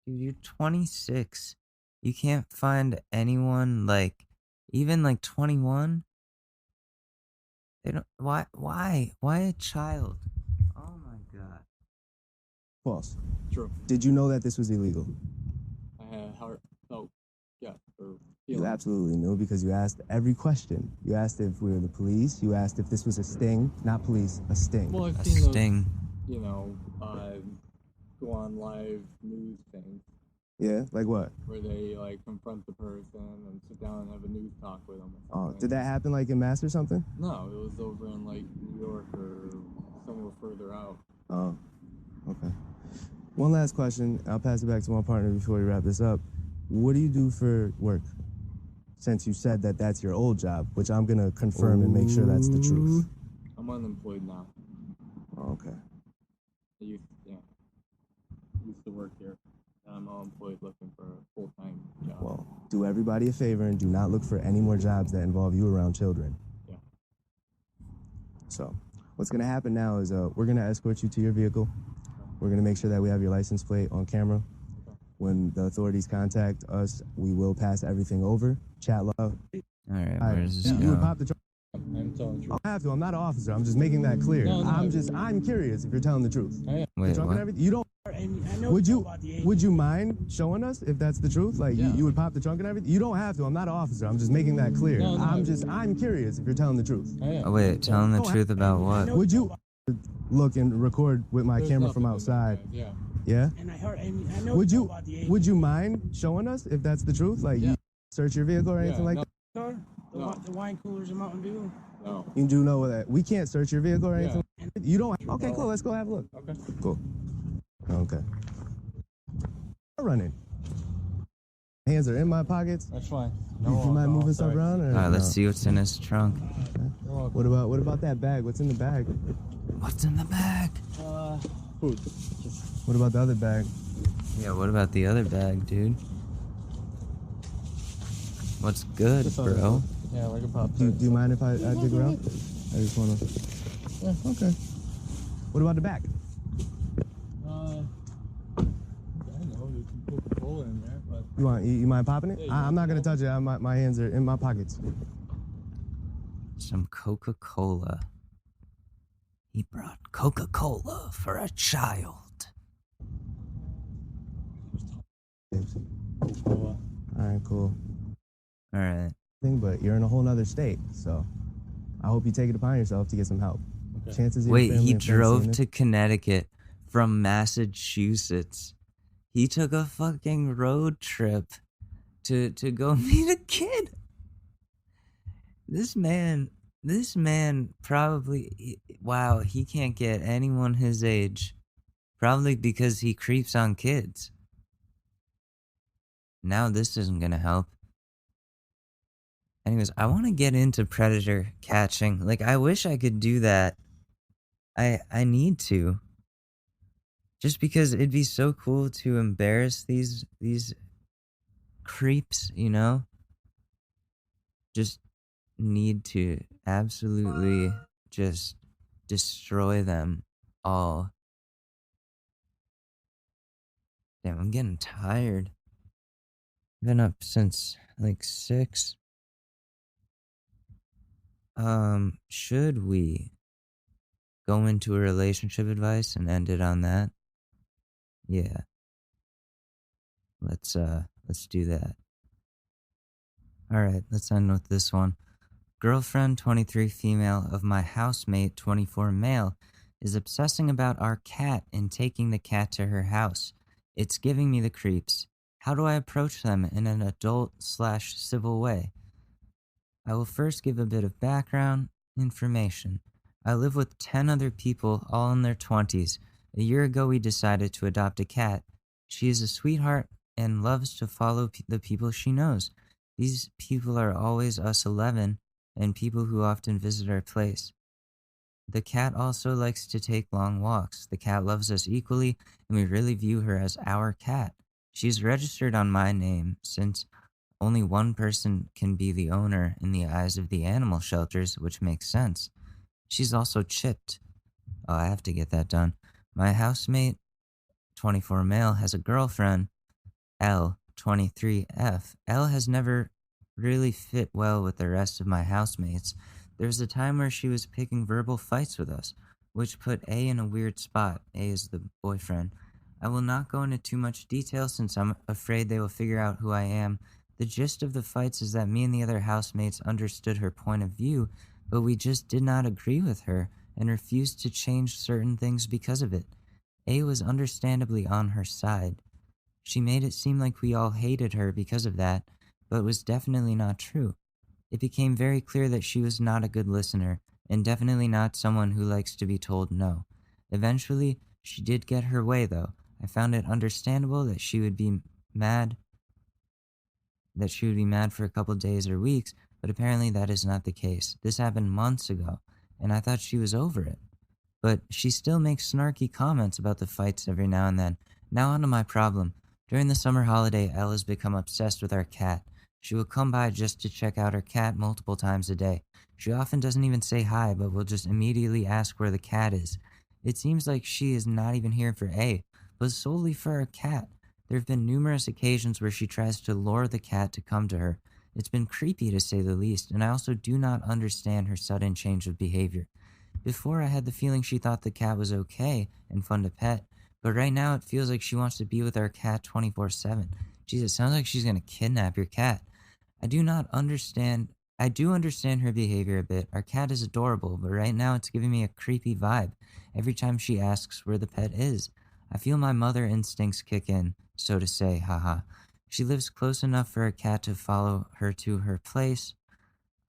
[SPEAKER 7] Dude, you're 26. You can't find anyone like, even like 21? They don't, why a child? Oh my god.
[SPEAKER 10] False.
[SPEAKER 12] True.
[SPEAKER 10] Did you know that this was illegal?
[SPEAKER 12] I had heart. Oh, yeah. Or
[SPEAKER 10] You
[SPEAKER 12] feeling.
[SPEAKER 10] absolutely knew because you asked every question. You asked if we were the police. You asked if this was a sting. Not police, a sting.
[SPEAKER 12] Well, I've
[SPEAKER 7] A
[SPEAKER 12] seen those,
[SPEAKER 7] sting.
[SPEAKER 12] you know, go on live news things
[SPEAKER 10] Yeah? Like what?
[SPEAKER 12] where they like confront the person and sit down and have a news talk with them.
[SPEAKER 10] Oh, did that happen like in Mass or something?
[SPEAKER 12] No, it was over in like New York or somewhere further out.
[SPEAKER 10] Oh, okay. One last question. I'll pass it back to my partner before we wrap this up. What do you do for work? Since you said that that's your old job, which I'm going to confirm and make sure that's the truth.
[SPEAKER 12] I'm unemployed now.
[SPEAKER 10] Oh, okay.
[SPEAKER 12] I used to work here. And I'm unemployed looking for a full-time job.
[SPEAKER 10] Well, do everybody a favor and do not look for any more jobs that involve you around children.
[SPEAKER 12] Yeah.
[SPEAKER 10] So, what's going to happen now is we're going to escort you to your vehicle. We're going to make sure that we have your license plate on camera. When the authorities contact us, we will pass everything over. Chat love.
[SPEAKER 7] All right, where does this
[SPEAKER 10] You would
[SPEAKER 7] go?
[SPEAKER 10] pop the trunk.
[SPEAKER 12] I'm telling the truth.
[SPEAKER 10] I don't have to. I'm not an officer. I'm just making that clear.
[SPEAKER 12] No,
[SPEAKER 10] I'm curious if you're telling the truth.
[SPEAKER 12] I am.
[SPEAKER 7] Wait,
[SPEAKER 10] Drunk and
[SPEAKER 7] what?
[SPEAKER 10] everything. You don't. Would you mind showing us if that's the truth? Like
[SPEAKER 12] Yeah.
[SPEAKER 10] you would pop the trunk and everything? You don't have to. I'm not an officer. I'm just making that clear.
[SPEAKER 12] No,
[SPEAKER 10] I'm curious if you're telling the truth.
[SPEAKER 12] I am.
[SPEAKER 7] Oh, wait, telling the truth about what?
[SPEAKER 10] Would you look and record with my
[SPEAKER 12] There's
[SPEAKER 10] camera
[SPEAKER 12] nothing
[SPEAKER 10] from
[SPEAKER 12] in
[SPEAKER 10] outside?
[SPEAKER 12] that, Yeah.
[SPEAKER 10] Yeah?
[SPEAKER 9] And I heard, and I know
[SPEAKER 10] Would you mind showing us if that's the truth? Like
[SPEAKER 12] Yeah.
[SPEAKER 10] you search your vehicle or anything
[SPEAKER 12] Yeah,
[SPEAKER 10] like
[SPEAKER 12] no.
[SPEAKER 10] that?
[SPEAKER 9] car,
[SPEAKER 12] No.
[SPEAKER 9] the wine coolers in Mountain View.
[SPEAKER 12] No.
[SPEAKER 10] You do know that we can't search your vehicle or
[SPEAKER 12] Yeah.
[SPEAKER 10] anything? You don't? Okay, cool. Let's go have a look.
[SPEAKER 12] Okay.
[SPEAKER 10] Cool. Okay. I'm running. Hands are in my pockets.
[SPEAKER 12] That's fine.
[SPEAKER 10] You mind moving stuff around? Or
[SPEAKER 7] All right, let's
[SPEAKER 10] no?
[SPEAKER 7] see what's in his trunk.
[SPEAKER 10] What about that bag? What's in the bag?
[SPEAKER 7] What's in the bag?
[SPEAKER 12] Food.
[SPEAKER 10] What about the other bag?
[SPEAKER 7] Yeah, what about the other bag, dude? What's good, bro?
[SPEAKER 12] Yeah, like a pop.
[SPEAKER 10] Do you mind if I dig around? I just wanna. Yeah, okay. What about the back?
[SPEAKER 12] I don't know. You can put Coca-Cola in there, but.
[SPEAKER 10] You mind popping it?
[SPEAKER 12] Yeah,
[SPEAKER 10] I'm not gonna touch it. My hands are in my pockets.
[SPEAKER 7] Some Coca-Cola. He brought Coca-Cola for a child.
[SPEAKER 10] All right, cool.
[SPEAKER 7] All right.
[SPEAKER 10] But you're in a whole nother state, so I hope you take it upon yourself to get some help.
[SPEAKER 12] Okay.
[SPEAKER 10] Chances of your
[SPEAKER 7] Wait,
[SPEAKER 10] family
[SPEAKER 7] he
[SPEAKER 10] and friends
[SPEAKER 7] drove
[SPEAKER 10] seeing
[SPEAKER 7] to Connecticut from Massachusetts. He took a fucking road trip to go meet a kid. This man probably, wow, he can't get anyone his age. Probably because he creeps on kids. Now this isn't gonna help. Anyways, I want to get into predator catching. Like, I wish I could do that. I need to. Just because it'd be so cool to embarrass these creeps, you know? Just need to absolutely just destroy them all. Damn, I'm getting tired. Been up since like 6. Should we go into a relationship advice and end it on that? Yeah. Let's do that. All right, let's end with this one. Girlfriend 23 female of my housemate 24 male is obsessing about our cat and taking the cat to her house. It's giving me the creeps. How do I approach them in an adult/civil way? I will first give a bit of background information. I live with 10 other people, all in their 20s. A year ago, we decided to adopt a cat. She is a sweetheart and loves to follow the people she knows. These people are always us 11 and people who often visit our place. The cat also likes to take long walks. The cat loves us equally, and we really view her as our cat. She's registered on my name since only one person can be the owner in the eyes of the animal shelters, which makes sense. She's also chipped. Oh, I have to get that done. My housemate, 24 male, has a girlfriend, L, 23F. L has never really fit well with the rest of my housemates. There was a time where she was picking verbal fights with us, which put A in a weird spot. A is the boyfriend. I will not go into too much detail since I'm afraid they will figure out who I am. The gist of the fights is that me and the other housemates understood her point of view, but we just did not agree with her and refused to change certain things because of it. A was understandably on her side. She made it seem like we all hated her because of that, but it was definitely not true. It became very clear that she was not a good listener, and definitely not someone who likes to be told no. Eventually, she did get her way, though. I found it understandable that she would be mad for a couple days or weeks, but apparently that is not the case. This happened months ago, and I thought she was over it. But she still makes snarky comments about the fights every now and then. Now on to my problem. During the summer holiday, Elle has become obsessed with our cat. She will come by just to check out her cat multiple times a day. She often doesn't even say hi, but will just immediately ask where the cat is. It seems like she is not even here for A, but solely for her cat. There have been numerous occasions where she tries to lure the cat to come to her. It's been creepy to say the least, and I also do not understand her sudden change of behavior. Before, I had the feeling she thought the cat was okay and fun to pet, but right now it feels like she wants to be with our cat 24/7. Jesus, sounds like she's gonna kidnap your cat. I do understand her behavior a bit. Our cat is adorable, but right now it's giving me a creepy vibe every time she asks where the pet is. I feel my mother instincts kick in, so to say, haha. She lives close enough for a cat to follow her to her place.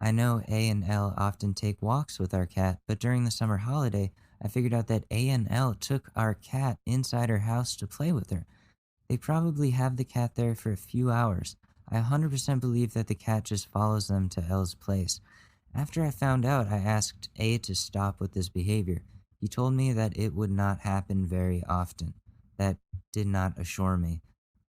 [SPEAKER 1] I know A and L often take walks with our cat, but during the summer holiday, I figured out that A and L took our cat inside her house to play with her. They probably have the cat there for a few hours. I 100% believe that the cat just follows them to L's place. After I found out, I asked A to stop with this behavior. He told me that it would not happen very often. That did not assure me.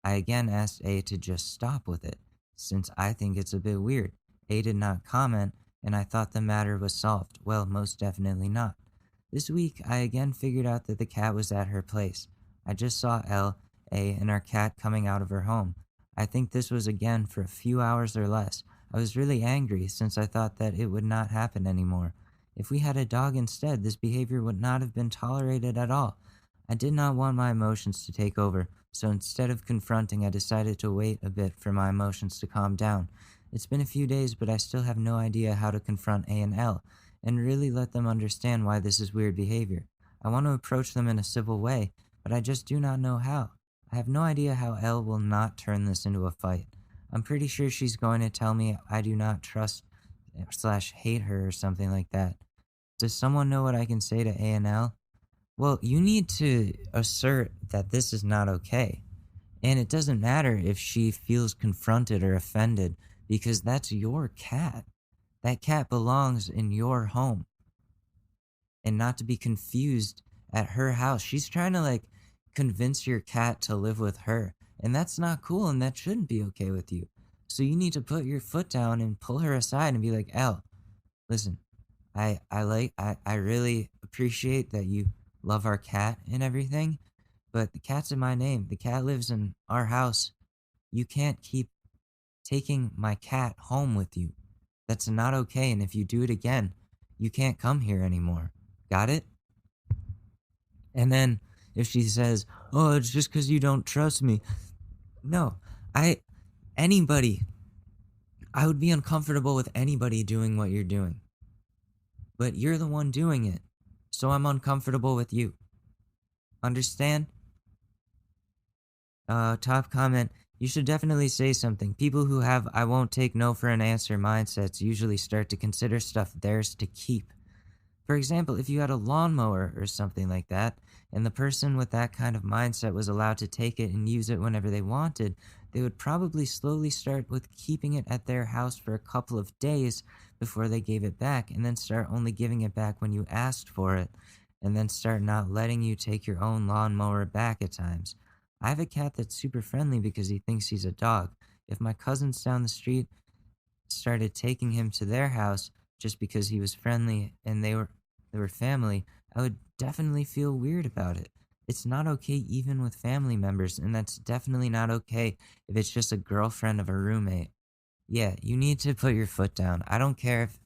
[SPEAKER 1] I again asked A to just stop with it, since I think it's a bit weird. A did not comment, and I thought the matter was solved. Well, most definitely not. This week, I again figured out that the cat was at her place. I just saw L, A, and our cat coming out of her home. I think this was again for a few hours or less. I was really angry since I thought that it would not happen anymore. If we had a dog instead, this behavior would not have been tolerated at all. I did not want my emotions to take over, so instead of confronting, I decided to wait a bit for my emotions to calm down. It's been a few days, but I still have no idea how to confront A and L, and really let them understand why this is weird behavior. I want to approach them in a civil way, but I just do not know how. I have no idea how L will not turn this into a fight. I'm pretty sure she's going to tell me I do not trust / hate her or something like that. Does someone know what I can say to A and L? Well, you need to assert that this is not okay. And it doesn't matter if she feels confronted or offended, because that's your cat. That cat belongs in your home. And not to be confused at her house. She's trying to convince your cat to live with her. And that's not cool, and that shouldn't be okay with you. So you need to put your foot down and pull her aside and be like, L, listen, I really appreciate that you love our cat and everything, but the cat's in my name. The cat lives in our house. You can't keep taking my cat home with you. That's not okay, and if you do it again, you can't come here anymore. Got it? And then if she says, oh, it's just because you don't trust me. No, I would be uncomfortable with anybody doing what you're doing. But you're the one doing it, so I'm uncomfortable with you. Understand? Top comment, you should definitely say something. People who have I won't take no for an answer mindsets usually start to consider stuff theirs to keep. For example, if you had a lawnmower or something like that, and the person with that kind of mindset was allowed to take it and use it whenever they wanted, they would probably slowly start with keeping it at their house for a couple of days before they gave it back, and then start only giving it back when you asked for it, and then start not letting you take your own lawnmower back at times. I have a cat that's super friendly because he thinks he's a dog. If my cousins down the street started taking him to their house just because he was friendly and they were family, I would definitely feel weird about it. It's not okay even with family members, and that's definitely not okay if it's just a girlfriend of a roommate. Yeah, you need to put your foot down. I don't care if,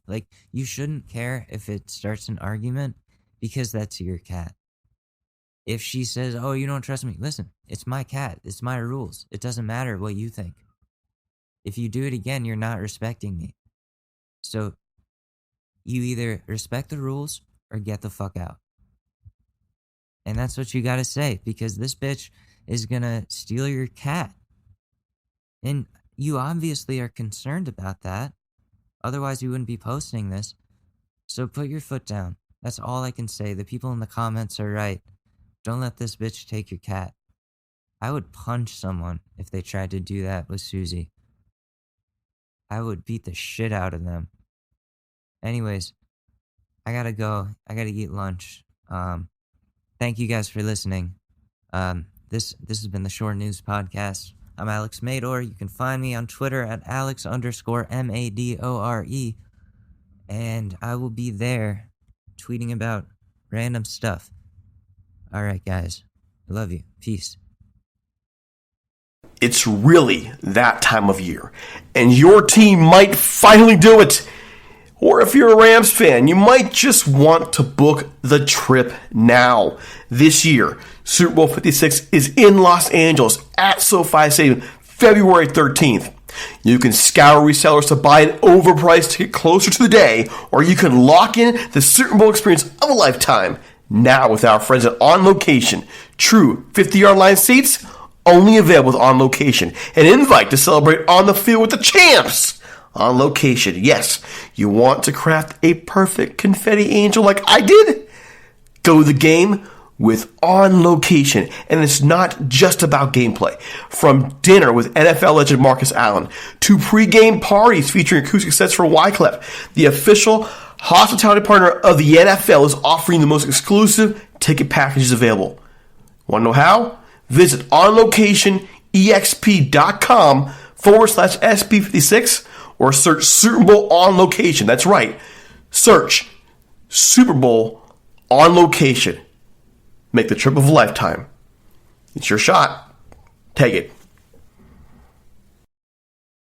[SPEAKER 1] you shouldn't care if it starts an argument, because that's your cat. If she says, oh, you don't trust me, listen, it's my cat. It's my rules. It doesn't matter what you think. If you do it again, you're not respecting me. So, you either respect the rules or get the fuck out. And that's what you gotta say, because this bitch is gonna steal your cat. And you obviously are concerned about that. Otherwise, you wouldn't be posting this. So put your foot down. That's all I can say. The people in the comments are right. Don't let this bitch take your cat. I would punch someone if they tried to do that with Susie. I would beat the shit out of them. Anyways, I gotta go. I gotta eat lunch. Thank you guys for listening. This has been the Shore News Podcast. I'm Alex Madore. You can find me on Twitter at Alex_Madore. And I will be there tweeting about random stuff. Alright, guys. I love you. Peace.
[SPEAKER 13] It's really that time of year, and your team might finally do it. Or if you're a Rams fan, you might just want to book the trip now. This year, Super Bowl 56 is in Los Angeles at SoFi Stadium, February 13th. You can scour resellers to buy an overpriced ticket closer to the day, or you can lock in the Super Bowl experience of a lifetime now with our friends at On Location. True 50-yard line seats, only available with On Location. An invite to celebrate on the field with the champs. On Location. Yes, you want to craft a perfect confetti angel like I did? Go to the game with On Location. And it's not just about gameplay. From dinner with NFL legend Marcus Allen to pre-game parties featuring acoustic sets for Wyclef, the official hospitality partner of the NFL is offering the most exclusive ticket packages available. Want to know how? Visit onlocationexp.com/SP56 or search Super Bowl On Location. That's right. Search Super Bowl On Location. Make the trip of a lifetime. It's your shot. Take it.